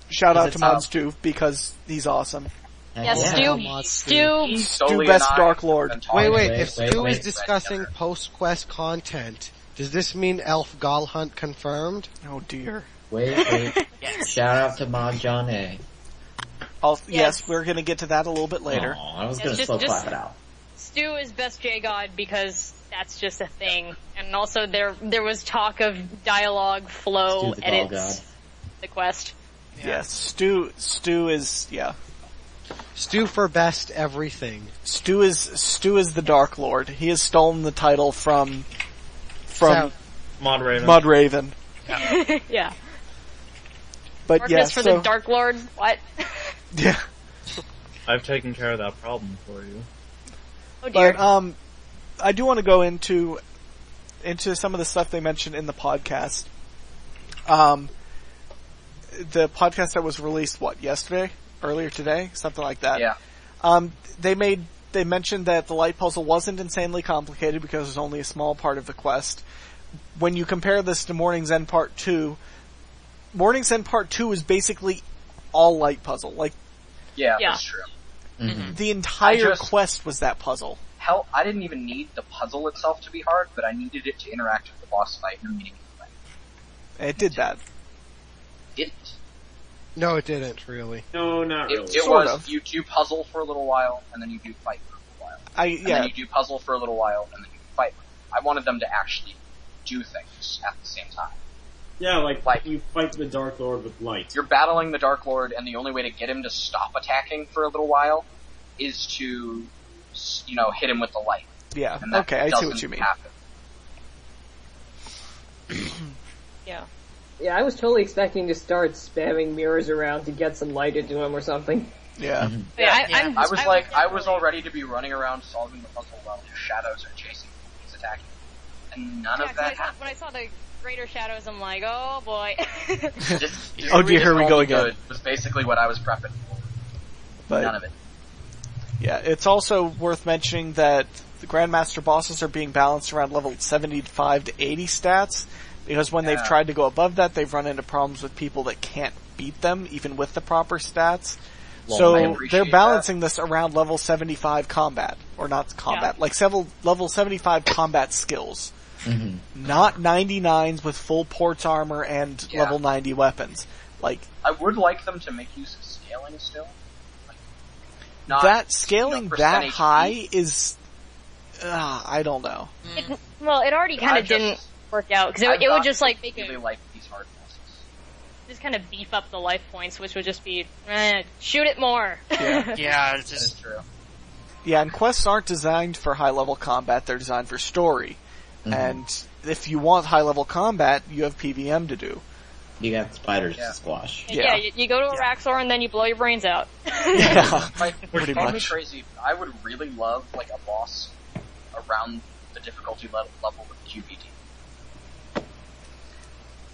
[SPEAKER 1] shout out
[SPEAKER 6] Is
[SPEAKER 1] to
[SPEAKER 6] it
[SPEAKER 1] Mod
[SPEAKER 6] top?
[SPEAKER 1] Stu because he's awesome.
[SPEAKER 5] Yeah, Stu,
[SPEAKER 1] Stu Best Dark Lord.
[SPEAKER 4] Wait, if Stu is discussing post-quest content, does this mean Elf Gall Hunt confirmed?
[SPEAKER 1] Oh dear.
[SPEAKER 6] Wait. Shout out to Mod John A.
[SPEAKER 1] Yes, we're gonna get to that a little bit later.
[SPEAKER 6] Aw, I was
[SPEAKER 5] Yes,
[SPEAKER 6] gonna
[SPEAKER 5] just-
[SPEAKER 6] slow
[SPEAKER 5] just-
[SPEAKER 6] clap it out.
[SPEAKER 5] Stu is best J-God because that's just a thing. And also there was talk of dialogue flow
[SPEAKER 6] Stu the Gall
[SPEAKER 5] edits
[SPEAKER 6] God.
[SPEAKER 5] the quest.
[SPEAKER 1] Yes, Stu is, yeah.
[SPEAKER 4] Stu for best everything.
[SPEAKER 1] Stu is the Dark Lord. He has stolen the title from
[SPEAKER 9] Mod Raven.
[SPEAKER 1] Mud Raven.
[SPEAKER 5] Yeah.
[SPEAKER 1] But
[SPEAKER 5] Marcus
[SPEAKER 1] yeah,
[SPEAKER 5] for
[SPEAKER 1] so,
[SPEAKER 5] the Dark Lord. What?
[SPEAKER 1] yeah.
[SPEAKER 9] I've taken care of that problem for you.
[SPEAKER 5] Oh dear.
[SPEAKER 1] But I do want to go into some of the stuff they mentioned in the podcast. The podcast that was released earlier today, something like that.
[SPEAKER 8] Yeah.
[SPEAKER 1] They mentioned that the light puzzle wasn't insanely complicated because it was only a small part of the quest. When you compare this to Morning's End Part 2, Morning's End Part 2 is basically all light puzzle. Like,
[SPEAKER 8] Yeah, that's true.
[SPEAKER 6] Mm-hmm.
[SPEAKER 1] the entire quest was that puzzle.
[SPEAKER 8] Hell, I didn't even need the puzzle itself to be hard, but I needed it to interact with the boss fight in a meaningful way.
[SPEAKER 1] It did that.
[SPEAKER 8] Didn't.
[SPEAKER 4] No, it didn't, really.
[SPEAKER 7] No, not really.
[SPEAKER 8] It
[SPEAKER 1] Sort
[SPEAKER 8] was,
[SPEAKER 1] of.
[SPEAKER 8] you do puzzle for a little while, and then you do fight for a little while. And then you do puzzle for a little while, and then you fight. I wanted them to actually do things at the same time.
[SPEAKER 7] Yeah, like you fight the Dark Lord with light.
[SPEAKER 8] You're battling the Dark Lord, and the only way to get him to stop attacking for a little while is to, hit him with the light.
[SPEAKER 1] Yeah,
[SPEAKER 8] And that
[SPEAKER 1] okay, I see what
[SPEAKER 8] doesn't
[SPEAKER 1] you mean.
[SPEAKER 8] happen.
[SPEAKER 5] Yeah.
[SPEAKER 3] Yeah, I was totally expecting to start spamming mirrors around to get some light into him or something.
[SPEAKER 1] Yeah.
[SPEAKER 5] Yeah,
[SPEAKER 8] I was all ready to be running around solving the puzzle while his shadows are chasing him. He's attacking. And none of that happened.
[SPEAKER 5] When I saw the greater shadows, I'm like, oh boy.
[SPEAKER 1] Oh dear, here we go again.
[SPEAKER 8] Good was basically what I was prepping for.
[SPEAKER 1] But
[SPEAKER 8] None of it.
[SPEAKER 1] yeah, it's also worth mentioning that the Grandmaster bosses are being balanced around level 75 to 80 stats, because when they've tried to go above that, they've run into problems with people that can't beat them, even with the proper stats. So they're balancing this around level 75 combat, or not combat, like level 75 combat skills.
[SPEAKER 6] Mm-hmm.
[SPEAKER 1] Not 99s with full ports armor and level 90 weapons. Like,
[SPEAKER 8] I would like them to make use of scaling still. Like, not,
[SPEAKER 1] that scaling that
[SPEAKER 8] HP.
[SPEAKER 1] high is, I don't know.
[SPEAKER 5] It already kind of didn't work out, because it would just like make
[SPEAKER 8] really
[SPEAKER 5] it,
[SPEAKER 8] like these hard bosses.
[SPEAKER 5] just kind of beef up the life points, which would just be, shoot it more.
[SPEAKER 1] Yeah.
[SPEAKER 10] Yeah, it's
[SPEAKER 8] That is
[SPEAKER 10] just
[SPEAKER 8] true.
[SPEAKER 1] Yeah, and quests aren't designed for high level combat, they're designed for story.
[SPEAKER 6] Mm-hmm.
[SPEAKER 1] And if you want high level combat, you have PVM to do.
[SPEAKER 6] You got spiders to squash.
[SPEAKER 5] Yeah, you go to a Raxor and then you blow your brains out.
[SPEAKER 1] Yeah,
[SPEAKER 8] Pretty
[SPEAKER 1] much.
[SPEAKER 8] crazy. I would really love like a boss around the difficulty level with QBD.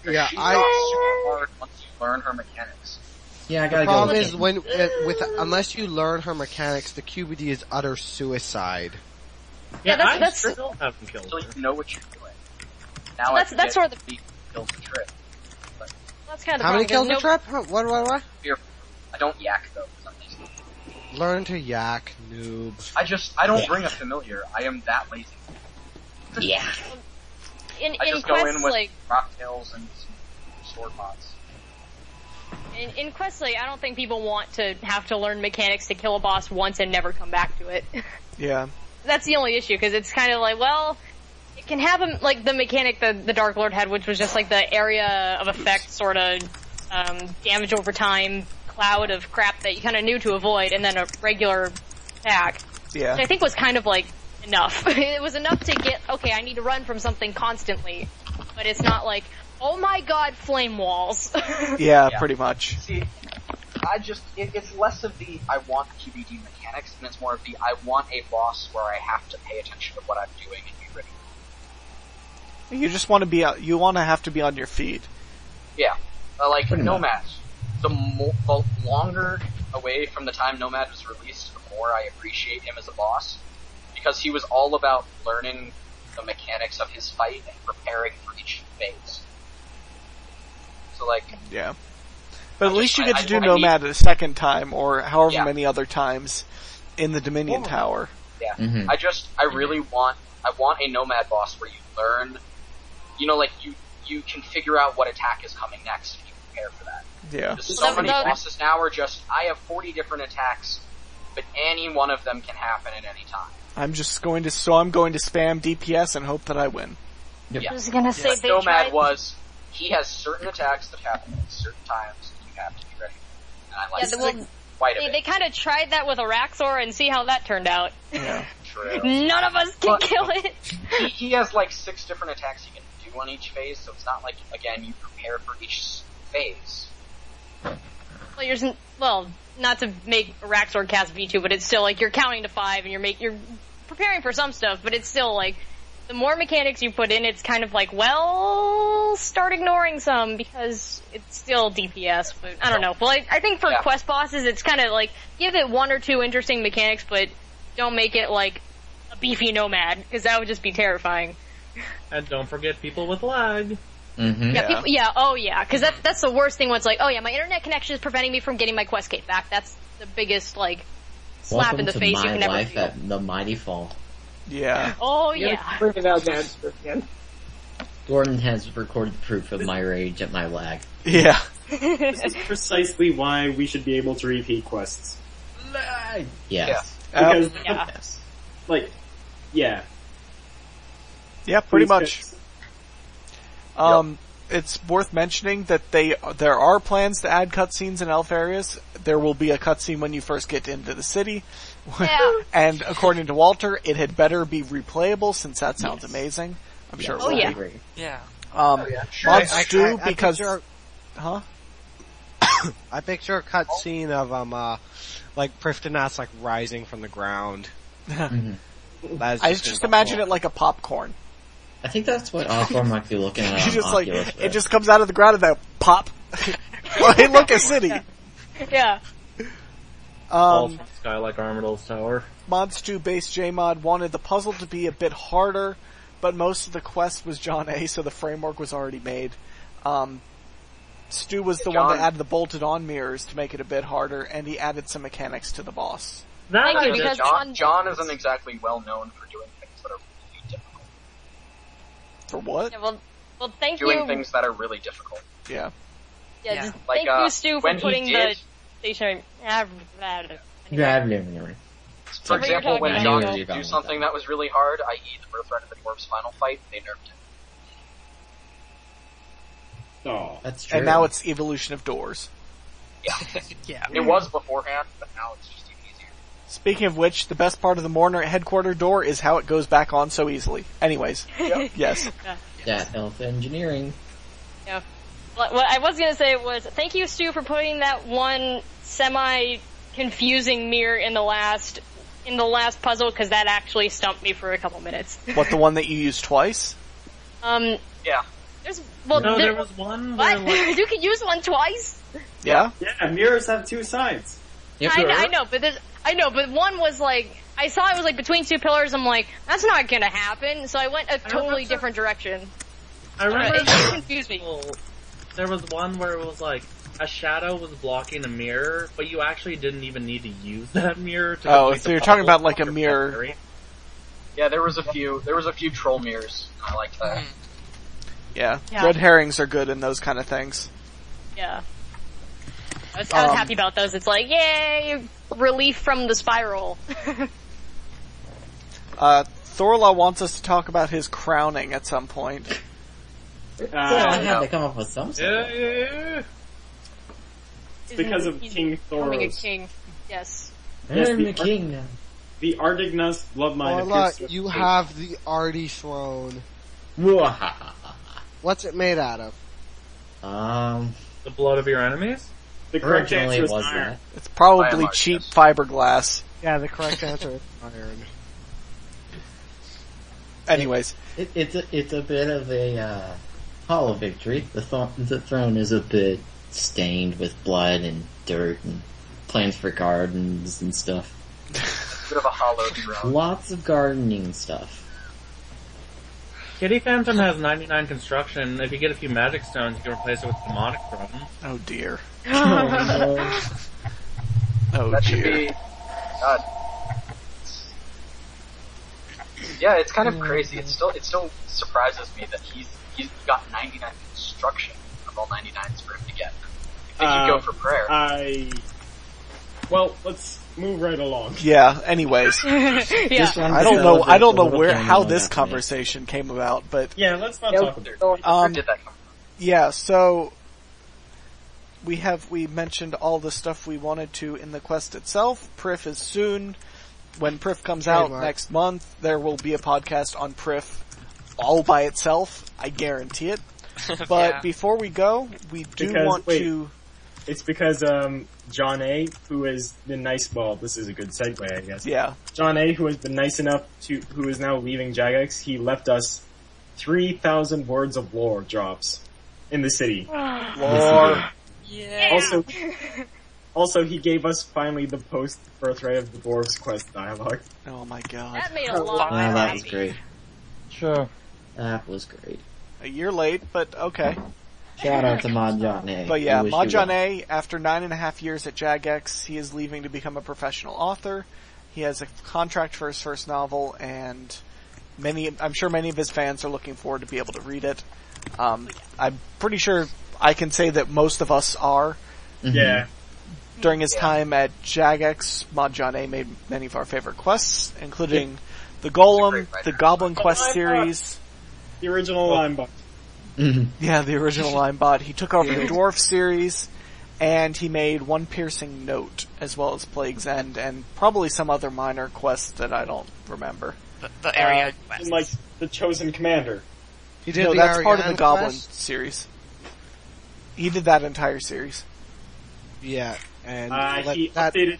[SPEAKER 4] Yeah,
[SPEAKER 8] She's not super hard once you learn her mechanics.
[SPEAKER 6] Yeah, I
[SPEAKER 4] The
[SPEAKER 6] gotta go.
[SPEAKER 4] problem
[SPEAKER 6] with
[SPEAKER 4] is
[SPEAKER 6] it.
[SPEAKER 4] unless you learn her mechanics, the QBD is utter suicide.
[SPEAKER 9] Yeah,
[SPEAKER 5] that's-
[SPEAKER 9] I still haven't killed
[SPEAKER 8] Until
[SPEAKER 9] her.
[SPEAKER 8] you know what you're doing. Now
[SPEAKER 5] That's sort of
[SPEAKER 8] the kills the trip.
[SPEAKER 5] That's kind of the
[SPEAKER 4] How many kills
[SPEAKER 5] problem,
[SPEAKER 4] a trap? Huh, What?
[SPEAKER 8] Fearful. I don't yak though for some reason.
[SPEAKER 4] Learn to yak, noob.
[SPEAKER 8] I don't bring a familiar. I am that lazy.
[SPEAKER 6] Yeah.
[SPEAKER 5] In
[SPEAKER 8] I just go
[SPEAKER 5] quests,
[SPEAKER 8] in with
[SPEAKER 5] like,
[SPEAKER 8] rocktails and some sword pots.
[SPEAKER 5] in quests, like, I don't think people want to have to learn mechanics to kill a boss once and never come back to it.
[SPEAKER 1] Yeah.
[SPEAKER 5] That's the only issue, because it's kind of like, well, it can happen, like the mechanic the Dark Lord had, which was just like the area of effect sort of damage over time cloud of crap that you kind of knew to avoid, and then a regular attack.
[SPEAKER 1] Yeah.
[SPEAKER 5] Which I think was kind of like enough. It was enough to get, okay, I need to run from something constantly, but it's not like, oh my god, flame walls.
[SPEAKER 1] Yeah, pretty much.
[SPEAKER 8] See, it's less of the I want QBD mechanics, and it's more of the I want a boss where I have to pay attention to what I'm doing and be ready.
[SPEAKER 1] You just want to be, you want to have to be on your feet.
[SPEAKER 8] Yeah. Like
[SPEAKER 6] Pretty
[SPEAKER 8] Nomad. The longer away from the time Nomad was released, the more I appreciate him as a boss. Because he was all about learning the mechanics of his fight and preparing for each phase. So like,
[SPEAKER 1] Yeah. But at least you get to do
[SPEAKER 8] I
[SPEAKER 1] Nomad a second time, or however
[SPEAKER 8] Yeah.
[SPEAKER 1] many other times in the Dominion Tower.
[SPEAKER 8] yeah.
[SPEAKER 6] Mhm.
[SPEAKER 8] I really want a Nomad boss where you learn, like you can figure out what attack is coming next and you prepare for that.
[SPEAKER 1] Yeah.
[SPEAKER 8] There's so many bosses now are just, I have 40 different attacks, but any one of them can happen at any time.
[SPEAKER 1] I'm going to spam DPS and hope that I win.
[SPEAKER 6] Yep.
[SPEAKER 8] Yeah.
[SPEAKER 5] I was gonna say
[SPEAKER 8] What
[SPEAKER 5] they
[SPEAKER 8] Nomad
[SPEAKER 5] tried.
[SPEAKER 8] was, he has certain attacks that happen at certain times, and you have to be ready. And I like
[SPEAKER 5] Yeah,
[SPEAKER 8] quite a
[SPEAKER 5] They
[SPEAKER 8] bit.
[SPEAKER 5] kind of tried that with a Raxor and see how that turned out.
[SPEAKER 1] Yeah.
[SPEAKER 8] True.
[SPEAKER 5] None of us can
[SPEAKER 8] But-
[SPEAKER 5] kill it.
[SPEAKER 8] He has like 6 different attacks he can do on each phase, so it's not like, again, you prepare for each phase.
[SPEAKER 5] Well, not to make Raxor cast V2, but it's still like you're counting to 5 and you're preparing for some stuff, but it's still like, the more mechanics you put in, it's kind of like, well, start ignoring some, because it's still DPS, but I don't know. Well, I think for quest bosses, it's kind of like, give it 1 or 2 interesting mechanics, but don't make it like a beefy Nomad, because that would just be terrifying.
[SPEAKER 9] And don't forget people with lag.
[SPEAKER 6] Mm-hmm.
[SPEAKER 5] Yeah, because that's the worst thing when it's like, oh yeah, my internet connection is preventing me from getting my quest kit back. That's the biggest, like, slap
[SPEAKER 6] Welcome
[SPEAKER 5] in the
[SPEAKER 6] to
[SPEAKER 5] face
[SPEAKER 6] my
[SPEAKER 5] you can never
[SPEAKER 6] life
[SPEAKER 5] feel.
[SPEAKER 6] at the Mighty Fall.
[SPEAKER 1] Yeah.
[SPEAKER 5] Oh yeah.
[SPEAKER 3] Bring it out down again.
[SPEAKER 6] Gordon has recorded proof of my rage at my lag.
[SPEAKER 1] Yeah.
[SPEAKER 7] This is precisely why we should be able to repeat quests.
[SPEAKER 6] Yes.
[SPEAKER 7] Because,
[SPEAKER 6] Yes.
[SPEAKER 7] like, yeah.
[SPEAKER 1] Yeah, pretty
[SPEAKER 7] Please
[SPEAKER 1] much.
[SPEAKER 7] fix.
[SPEAKER 1] It's worth mentioning that there are plans to add cutscenes in elf areas. There will be a cutscene when you first get into the city.
[SPEAKER 5] Yeah.
[SPEAKER 1] And according to Walter, it had better be replayable since that sounds amazing. I'm sure it
[SPEAKER 5] Oh,
[SPEAKER 1] will
[SPEAKER 5] yeah.
[SPEAKER 1] be.
[SPEAKER 10] yeah.
[SPEAKER 1] Mod Stew,
[SPEAKER 4] I
[SPEAKER 1] because...
[SPEAKER 4] picture-
[SPEAKER 1] Huh?
[SPEAKER 4] I picture a cutscene of like Prifdanath's like rising from the ground.
[SPEAKER 1] I just imagine it like a popcorn.
[SPEAKER 6] I think that's what Osborne might be looking at.
[SPEAKER 1] You
[SPEAKER 6] on
[SPEAKER 1] just like,
[SPEAKER 6] Oculus
[SPEAKER 1] it
[SPEAKER 6] with.
[SPEAKER 1] just comes out of the ground and then pop. Oh, hey, look, a city.
[SPEAKER 5] Yeah.
[SPEAKER 9] All from Sky like Armadale's Tower.
[SPEAKER 1] Mod Stew based JMod wanted the puzzle to be a bit harder, but most of the quest was John A, so the framework was already made. Stu was the one that added the bolted-on mirrors to make it a bit harder, and he added some mechanics to the boss.
[SPEAKER 5] Thank you, because
[SPEAKER 8] John isn't exactly well known for doing things that are really difficult.
[SPEAKER 1] For what?
[SPEAKER 5] Yeah, well, thank you.
[SPEAKER 8] Doing things that are really difficult.
[SPEAKER 1] Yeah.
[SPEAKER 5] Yeah, just
[SPEAKER 8] like,
[SPEAKER 5] thank you, Stu, for putting the stationary...
[SPEAKER 8] For example, when John did do something that was really hard, i.e. the Birthright of the Dwarves final fight, they nerfed it.
[SPEAKER 7] Oh.
[SPEAKER 6] That's true.
[SPEAKER 1] And now it's Evolution of Doors.
[SPEAKER 8] Yeah.
[SPEAKER 10] Yeah.
[SPEAKER 8] It was beforehand, but now it's just even easier.
[SPEAKER 1] Speaking of which, the best part of the Mourner headquarter door is how it goes back on so easily. Anyways.
[SPEAKER 8] Yep.
[SPEAKER 1] Yes.
[SPEAKER 6] That elf engineering.
[SPEAKER 5] Yeah. What I was gonna say was, thank you, Stu, for putting that one semi-confusing mirror in the last puzzle, because that actually stumped me for a couple minutes.
[SPEAKER 1] What, the one that you used twice?
[SPEAKER 8] Yeah.
[SPEAKER 9] There was one where,
[SPEAKER 5] what? You can use one twice?
[SPEAKER 1] Yeah?
[SPEAKER 7] Yeah, mirrors have two sides.
[SPEAKER 6] Yep.
[SPEAKER 5] I know, but one was like, I saw it was like between two pillars, I'm like, that's not gonna happen, so I went a totally different direction.
[SPEAKER 9] I remember
[SPEAKER 5] It just confused me.
[SPEAKER 9] there was one where it was like, a shadow was blocking a mirror, but you actually didn't even need to use that mirror to complete
[SPEAKER 1] so
[SPEAKER 9] the
[SPEAKER 1] you're talking
[SPEAKER 9] puzzle.
[SPEAKER 1] about like a mirror.
[SPEAKER 8] Yeah, there was a few troll mirrors. I liked that.
[SPEAKER 1] Yeah.
[SPEAKER 5] Yeah.
[SPEAKER 1] Red herrings are good in those kind of things.
[SPEAKER 5] Yeah. I was happy about those. It's like, yay, relief from the spiral.
[SPEAKER 1] Thorlah wants us to talk about his crowning at some point.
[SPEAKER 6] I had to come up with some sort of...
[SPEAKER 9] Yeah.
[SPEAKER 7] It's because of
[SPEAKER 5] He's
[SPEAKER 7] King
[SPEAKER 5] becoming a
[SPEAKER 7] Thoros.
[SPEAKER 5] king. Yes.
[SPEAKER 6] I'm the king now.
[SPEAKER 7] The Ardignas bloodline
[SPEAKER 4] Thorlah,
[SPEAKER 7] appears
[SPEAKER 4] you have the Artie throne. What's it made out of?
[SPEAKER 9] The blood of your enemies?
[SPEAKER 7] The correct
[SPEAKER 6] Originally
[SPEAKER 7] answer
[SPEAKER 6] it
[SPEAKER 7] is
[SPEAKER 6] was
[SPEAKER 7] iron.
[SPEAKER 6] that.
[SPEAKER 1] It's probably
[SPEAKER 8] Biomark,
[SPEAKER 1] cheap
[SPEAKER 8] yes.
[SPEAKER 1] fiberglass.
[SPEAKER 4] Yeah, the correct answer is iron.
[SPEAKER 1] Anyways.
[SPEAKER 6] It's a bit of a hollow victory. The throne is a bit stained with blood and dirt and plans for gardens and stuff.
[SPEAKER 8] Bit of a hollow throne.
[SPEAKER 6] Lots of gardening stuff.
[SPEAKER 9] Kitty Phantom has 99 construction. If you get a few magic stones, you can replace it with demonic throne.
[SPEAKER 1] Oh dear.
[SPEAKER 6] Oh,
[SPEAKER 1] Oh
[SPEAKER 8] That should
[SPEAKER 1] dear.
[SPEAKER 8] be. Yeah, it's kind of crazy. It still surprises me that he's got 99 construction of all 99s for him to get. I think he'd go for prayer.
[SPEAKER 7] Well, let's move right along.
[SPEAKER 1] Yeah, anyways.
[SPEAKER 5] Yeah.
[SPEAKER 1] I don't know how this conversation came about, but
[SPEAKER 7] Yeah, let's not talk about it.
[SPEAKER 8] Where did that come from?
[SPEAKER 1] yeah, so we mentioned all the stuff we wanted to in the quest itself. Prif is soon. When Prif comes out
[SPEAKER 4] Trademark.
[SPEAKER 1] next month, there will be a podcast on Prif all by itself. I guarantee it. But
[SPEAKER 10] Yeah.
[SPEAKER 1] before we go, we do
[SPEAKER 7] Because-
[SPEAKER 1] want
[SPEAKER 7] wait.
[SPEAKER 1] to...
[SPEAKER 7] It's because, John A., who has been nice, well, this is a good segue, I guess.
[SPEAKER 1] Yeah.
[SPEAKER 7] John A., who has been nice enough who is now leaving Jagex, he left us 3,000 words of lore drops in the city.
[SPEAKER 1] Lore.
[SPEAKER 10] Yeah.
[SPEAKER 7] Also, he gave us finally the post-Birthright of the Dwarves quest dialogue.
[SPEAKER 1] Oh my god.
[SPEAKER 5] That made a lot
[SPEAKER 6] Oh,
[SPEAKER 5] of
[SPEAKER 6] that was
[SPEAKER 5] happy.
[SPEAKER 6] great.
[SPEAKER 2] Sure.
[SPEAKER 6] That was great.
[SPEAKER 1] A year late, but okay.
[SPEAKER 6] Shout out to Mahjong.
[SPEAKER 1] But yeah, Mahjong, after 9.5 years at Jagex, he is leaving to become a professional author. He has a contract for his first novel, and I'm sure many of his fans are looking forward to be able to read it. I'm pretty sure I can say that most of us are.
[SPEAKER 6] Mm-hmm.
[SPEAKER 7] Yeah.
[SPEAKER 1] During his time at Jagex, Mahjong made many of our favorite quests, including the Golem, the Goblin Quest series.
[SPEAKER 7] The original line box.
[SPEAKER 1] Yeah, the original Linebot. He took over the Dwarf series, and he made One Piercing Note, as well as Plague's End, and probably some other minor quests that I don't remember.
[SPEAKER 10] The area quest.
[SPEAKER 7] And like, the Chosen Commander.
[SPEAKER 4] He did
[SPEAKER 1] No,
[SPEAKER 4] the
[SPEAKER 1] that's part of the
[SPEAKER 4] Ariana
[SPEAKER 1] Goblin
[SPEAKER 4] quest?
[SPEAKER 1] series. He did that entire series.
[SPEAKER 4] Yeah, and
[SPEAKER 7] He updated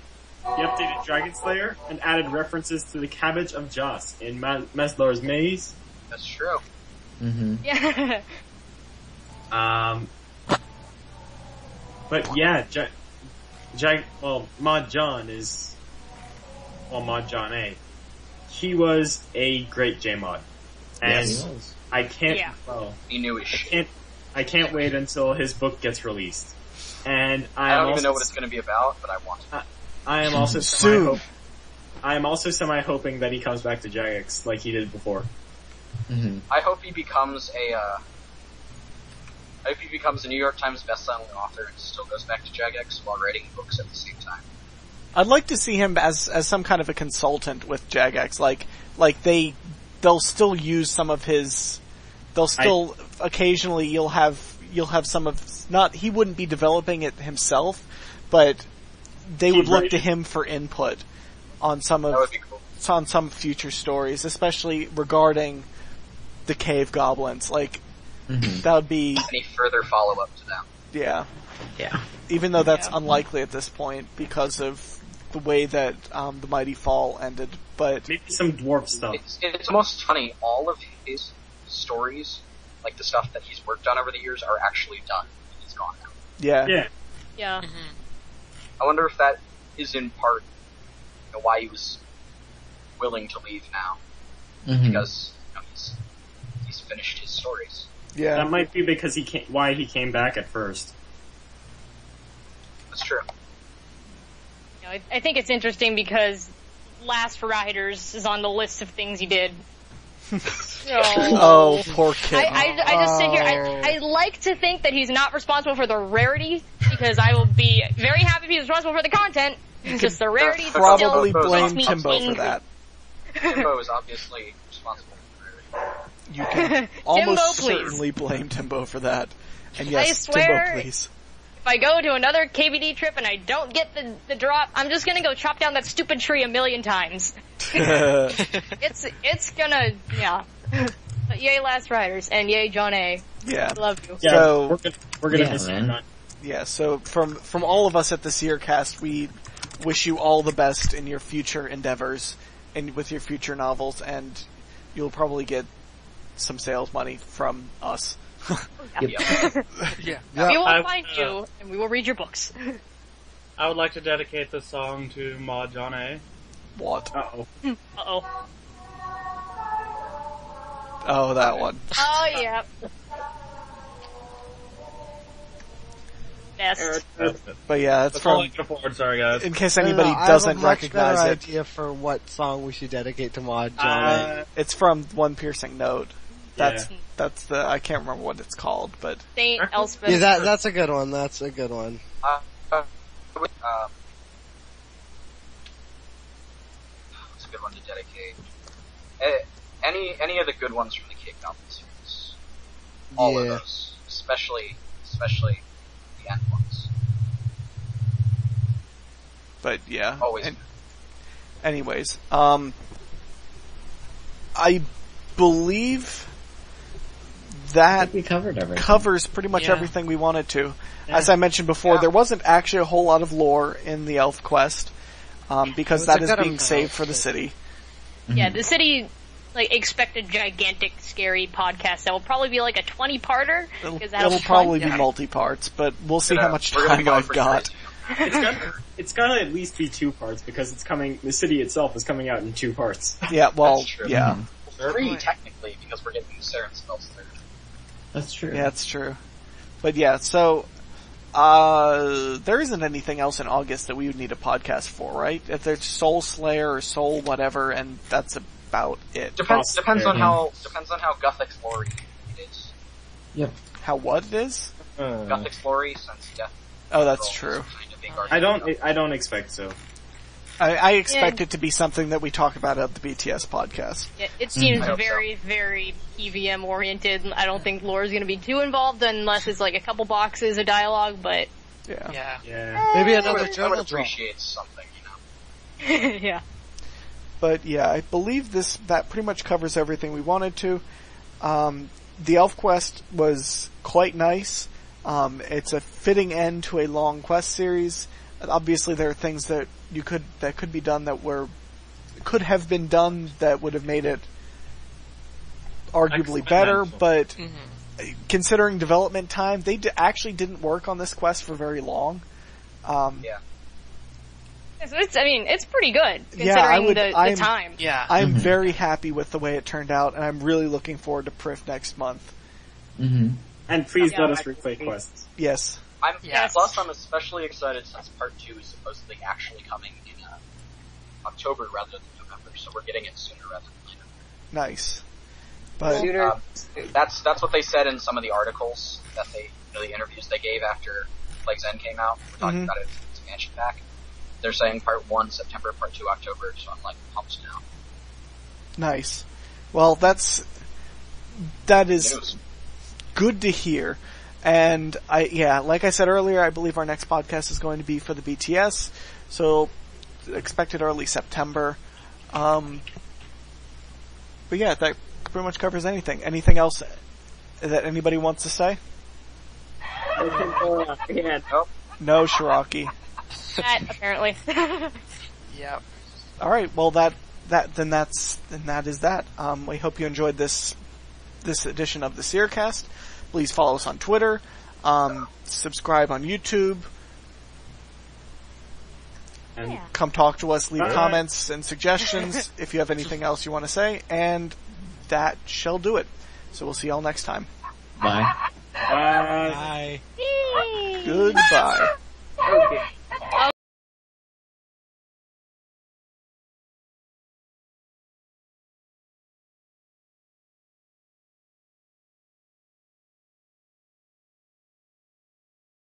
[SPEAKER 7] Dragon Slayer and added references to the Cabbage of Joss in Meslar's Maze.
[SPEAKER 8] That's true.
[SPEAKER 6] Mm-hmm.
[SPEAKER 5] Yeah.
[SPEAKER 7] But yeah, Mahjong is, Mahjong A. He was a great JMod. And
[SPEAKER 6] Yes, he was.
[SPEAKER 7] I can't,
[SPEAKER 5] Yeah.
[SPEAKER 7] well,
[SPEAKER 8] He knew his shit.
[SPEAKER 7] I can't wait until his book gets released. And
[SPEAKER 8] I don't even know what it's going to be about, but I want to.
[SPEAKER 7] I am also
[SPEAKER 1] Soon.
[SPEAKER 7] I am also semi hoping that he comes back to Jagex like he did before.
[SPEAKER 6] Mm-hmm.
[SPEAKER 8] I hope he becomes a New York Times bestselling author and still goes back to Jagex while writing books at the same time.
[SPEAKER 1] I'd like to see him as some kind of a consultant with Jagex, like they'll still use some of his, occasionally you'll have some of, he wouldn't be developing it himself, but they would look to him for input on some of,
[SPEAKER 8] That would be cool.
[SPEAKER 1] on some future stories, especially regarding the cave goblins, that would be,
[SPEAKER 8] Any further follow-up to them.
[SPEAKER 1] yeah.
[SPEAKER 6] Yeah.
[SPEAKER 1] Even though that's unlikely at this point because of the way that the Mighty Fall ended, but
[SPEAKER 7] Maybe some dwarf stuff.
[SPEAKER 8] It's almost funny, all of his stories, like the stuff that he's worked on over the years, are actually done. He's gone now.
[SPEAKER 1] yeah.
[SPEAKER 5] Yeah.
[SPEAKER 8] I wonder if that is in part why he was willing to leave now.
[SPEAKER 6] Mm-hmm.
[SPEAKER 8] Because he's finished his stories.
[SPEAKER 1] Yeah.
[SPEAKER 7] That might be because why he came back at first.
[SPEAKER 8] That's true.
[SPEAKER 5] You know, I think it's interesting because Last Riders is on the list of things he did.
[SPEAKER 1] Oh, poor kid.
[SPEAKER 5] I just sit here. I like to think that he's not responsible for the rarity because I will be very happy if he's responsible for the content. It's just the rarity.
[SPEAKER 1] Probably
[SPEAKER 5] still
[SPEAKER 1] blame
[SPEAKER 5] makes me
[SPEAKER 1] Timbo for
[SPEAKER 5] angry.
[SPEAKER 1] that.
[SPEAKER 8] Timbo is obviously responsible for the rarity.
[SPEAKER 1] You can almost
[SPEAKER 5] Timbo, please.
[SPEAKER 1] certainly blame Timbo for that. And yes,
[SPEAKER 5] I swear,
[SPEAKER 1] Timbo, please.
[SPEAKER 5] If I go to another KVD trip and I don't get the drop, I'm just gonna go chop down that stupid tree 1,000,000 times. It's gonna, yeah. But yay Last Riders, and yay John A.
[SPEAKER 1] Yeah.
[SPEAKER 5] Love you.
[SPEAKER 7] Yeah,
[SPEAKER 1] So-
[SPEAKER 7] we're gonna
[SPEAKER 6] Yeah,
[SPEAKER 7] miss
[SPEAKER 6] man.
[SPEAKER 7] him.
[SPEAKER 1] Yeah, so from all of us at the Seercast, we wish you all the best in your future endeavors and with your future novels, and you'll probably get some sales money from us.
[SPEAKER 5] We will find you, and we will read your books.
[SPEAKER 9] I would like to dedicate this song to Ma John A.
[SPEAKER 1] What?
[SPEAKER 7] Uh-oh.
[SPEAKER 5] Uh-oh.
[SPEAKER 1] Oh, that one.
[SPEAKER 5] Oh, yeah. Best.
[SPEAKER 1] But yeah, it's
[SPEAKER 9] That's all I
[SPEAKER 1] from,
[SPEAKER 9] can afford, sorry guys.
[SPEAKER 1] in case
[SPEAKER 4] I don't
[SPEAKER 1] anybody
[SPEAKER 4] know,
[SPEAKER 1] doesn't
[SPEAKER 4] I have a much
[SPEAKER 1] recognize
[SPEAKER 4] better
[SPEAKER 1] it,
[SPEAKER 4] idea for what song we should dedicate to Maud John.
[SPEAKER 1] it's from One Piercing Note. That's
[SPEAKER 7] Yeah.
[SPEAKER 1] that's the, I can't remember what it's called, but
[SPEAKER 5] Saint Elspeth.
[SPEAKER 4] Yeah, that's a good one. That's a good one.
[SPEAKER 8] It's a good one to dedicate. Any of the good ones from the Cave Goblin series. All of
[SPEAKER 4] Yeah.
[SPEAKER 8] those. Especially the end ones.
[SPEAKER 1] but yeah.
[SPEAKER 8] Always.
[SPEAKER 1] Anyways, I believe
[SPEAKER 6] I
[SPEAKER 1] that
[SPEAKER 6] think we covered everything.
[SPEAKER 1] covers pretty much
[SPEAKER 10] Yeah.
[SPEAKER 1] everything we wanted to. As I mentioned before, there wasn't actually a whole lot of lore in the Elf Quest, because
[SPEAKER 4] It was
[SPEAKER 1] that
[SPEAKER 4] a
[SPEAKER 1] is
[SPEAKER 4] good
[SPEAKER 1] being
[SPEAKER 4] amount,
[SPEAKER 1] saved for the
[SPEAKER 4] but-
[SPEAKER 1] city.
[SPEAKER 5] Yeah, the city, expect a gigantic, scary podcast that will probably be like a 20-parter.
[SPEAKER 1] It'll probably be multi-parts, but we'll see how much
[SPEAKER 8] We're gonna
[SPEAKER 1] time
[SPEAKER 8] go
[SPEAKER 1] I've
[SPEAKER 8] for
[SPEAKER 1] got.
[SPEAKER 7] It's gonna at least be 2 parts because the city itself is coming out in 2 parts.
[SPEAKER 1] Yeah, well,
[SPEAKER 8] That's true.
[SPEAKER 1] yeah.
[SPEAKER 8] Three, technically, because we're getting the Saren spells third.
[SPEAKER 6] That's true.
[SPEAKER 1] Yeah, it's true. But yeah, so, there isn't anything else in August that we would need a podcast for, right? If there's Soul Slayer or Soul whatever, and that's about it.
[SPEAKER 8] Depends on
[SPEAKER 6] Yeah.
[SPEAKER 8] how Guthix Lori it is.
[SPEAKER 6] Yep.
[SPEAKER 1] How what it is?
[SPEAKER 8] Guthix Lori, since death.
[SPEAKER 1] Oh, that's
[SPEAKER 8] Roll is
[SPEAKER 1] true.
[SPEAKER 8] kind of big
[SPEAKER 7] I don't expect so.
[SPEAKER 1] I expect it to be something that we talk about at the BTS podcast.
[SPEAKER 5] Yeah, it seems
[SPEAKER 8] I hope
[SPEAKER 5] very, very EVM oriented. I don't think Laura's going to be too involved unless it's like a couple boxes of dialogue, but
[SPEAKER 1] Yeah.
[SPEAKER 10] Yeah.
[SPEAKER 7] Yeah.
[SPEAKER 4] Maybe
[SPEAKER 8] I
[SPEAKER 4] another
[SPEAKER 8] would
[SPEAKER 4] journal drop.
[SPEAKER 8] appreciate something, you know.
[SPEAKER 5] yeah.
[SPEAKER 1] But yeah, I believe that pretty much covers everything we wanted to. The Elf Quest was quite nice. It's a fitting end to a long quest series. Obviously there are things that could be done could have been done that would have made it arguably better, but considering development time, they actually didn't work on this quest for very long.
[SPEAKER 8] Yeah.
[SPEAKER 5] It's pretty good considering
[SPEAKER 1] Yeah, I would-
[SPEAKER 5] the
[SPEAKER 1] I'm-
[SPEAKER 5] time.
[SPEAKER 10] Yeah.
[SPEAKER 1] I'm very happy with the way it turned out, and I'm really looking forward to Prif next month.
[SPEAKER 6] Mm-hmm.
[SPEAKER 7] And please let us replay quests.
[SPEAKER 1] Yes.
[SPEAKER 8] Plus, I'm especially excited since part 2 is supposedly actually coming in October rather than November, so we're getting it sooner rather than later.
[SPEAKER 1] Nice. But
[SPEAKER 8] that's what they said in some of the articles that the interviews they gave after Plague's End came out. We're talking about its expansion pack. They're saying part 1 September, part 2 October, so I'm like pumped now.
[SPEAKER 1] Nice. Well, that is
[SPEAKER 8] News.
[SPEAKER 1] good to hear. And like I said earlier, I believe our next podcast is going to be for the BTS, so expect it early September. But yeah, that pretty much covers anything. Anything else that anybody wants to say? No, Siroki.
[SPEAKER 5] That, apparently.
[SPEAKER 10] Yep.
[SPEAKER 1] Alright, well that is that. We hope you enjoyed this edition of the Seercast. Please follow us on Twitter, subscribe on YouTube,
[SPEAKER 7] And
[SPEAKER 1] come talk to us, leave comments and suggestions if you have anything else you want to say, and that shall do it. So we'll see y'all next time.
[SPEAKER 6] Bye.
[SPEAKER 7] bye.
[SPEAKER 1] Goodbye.
[SPEAKER 3] Okay.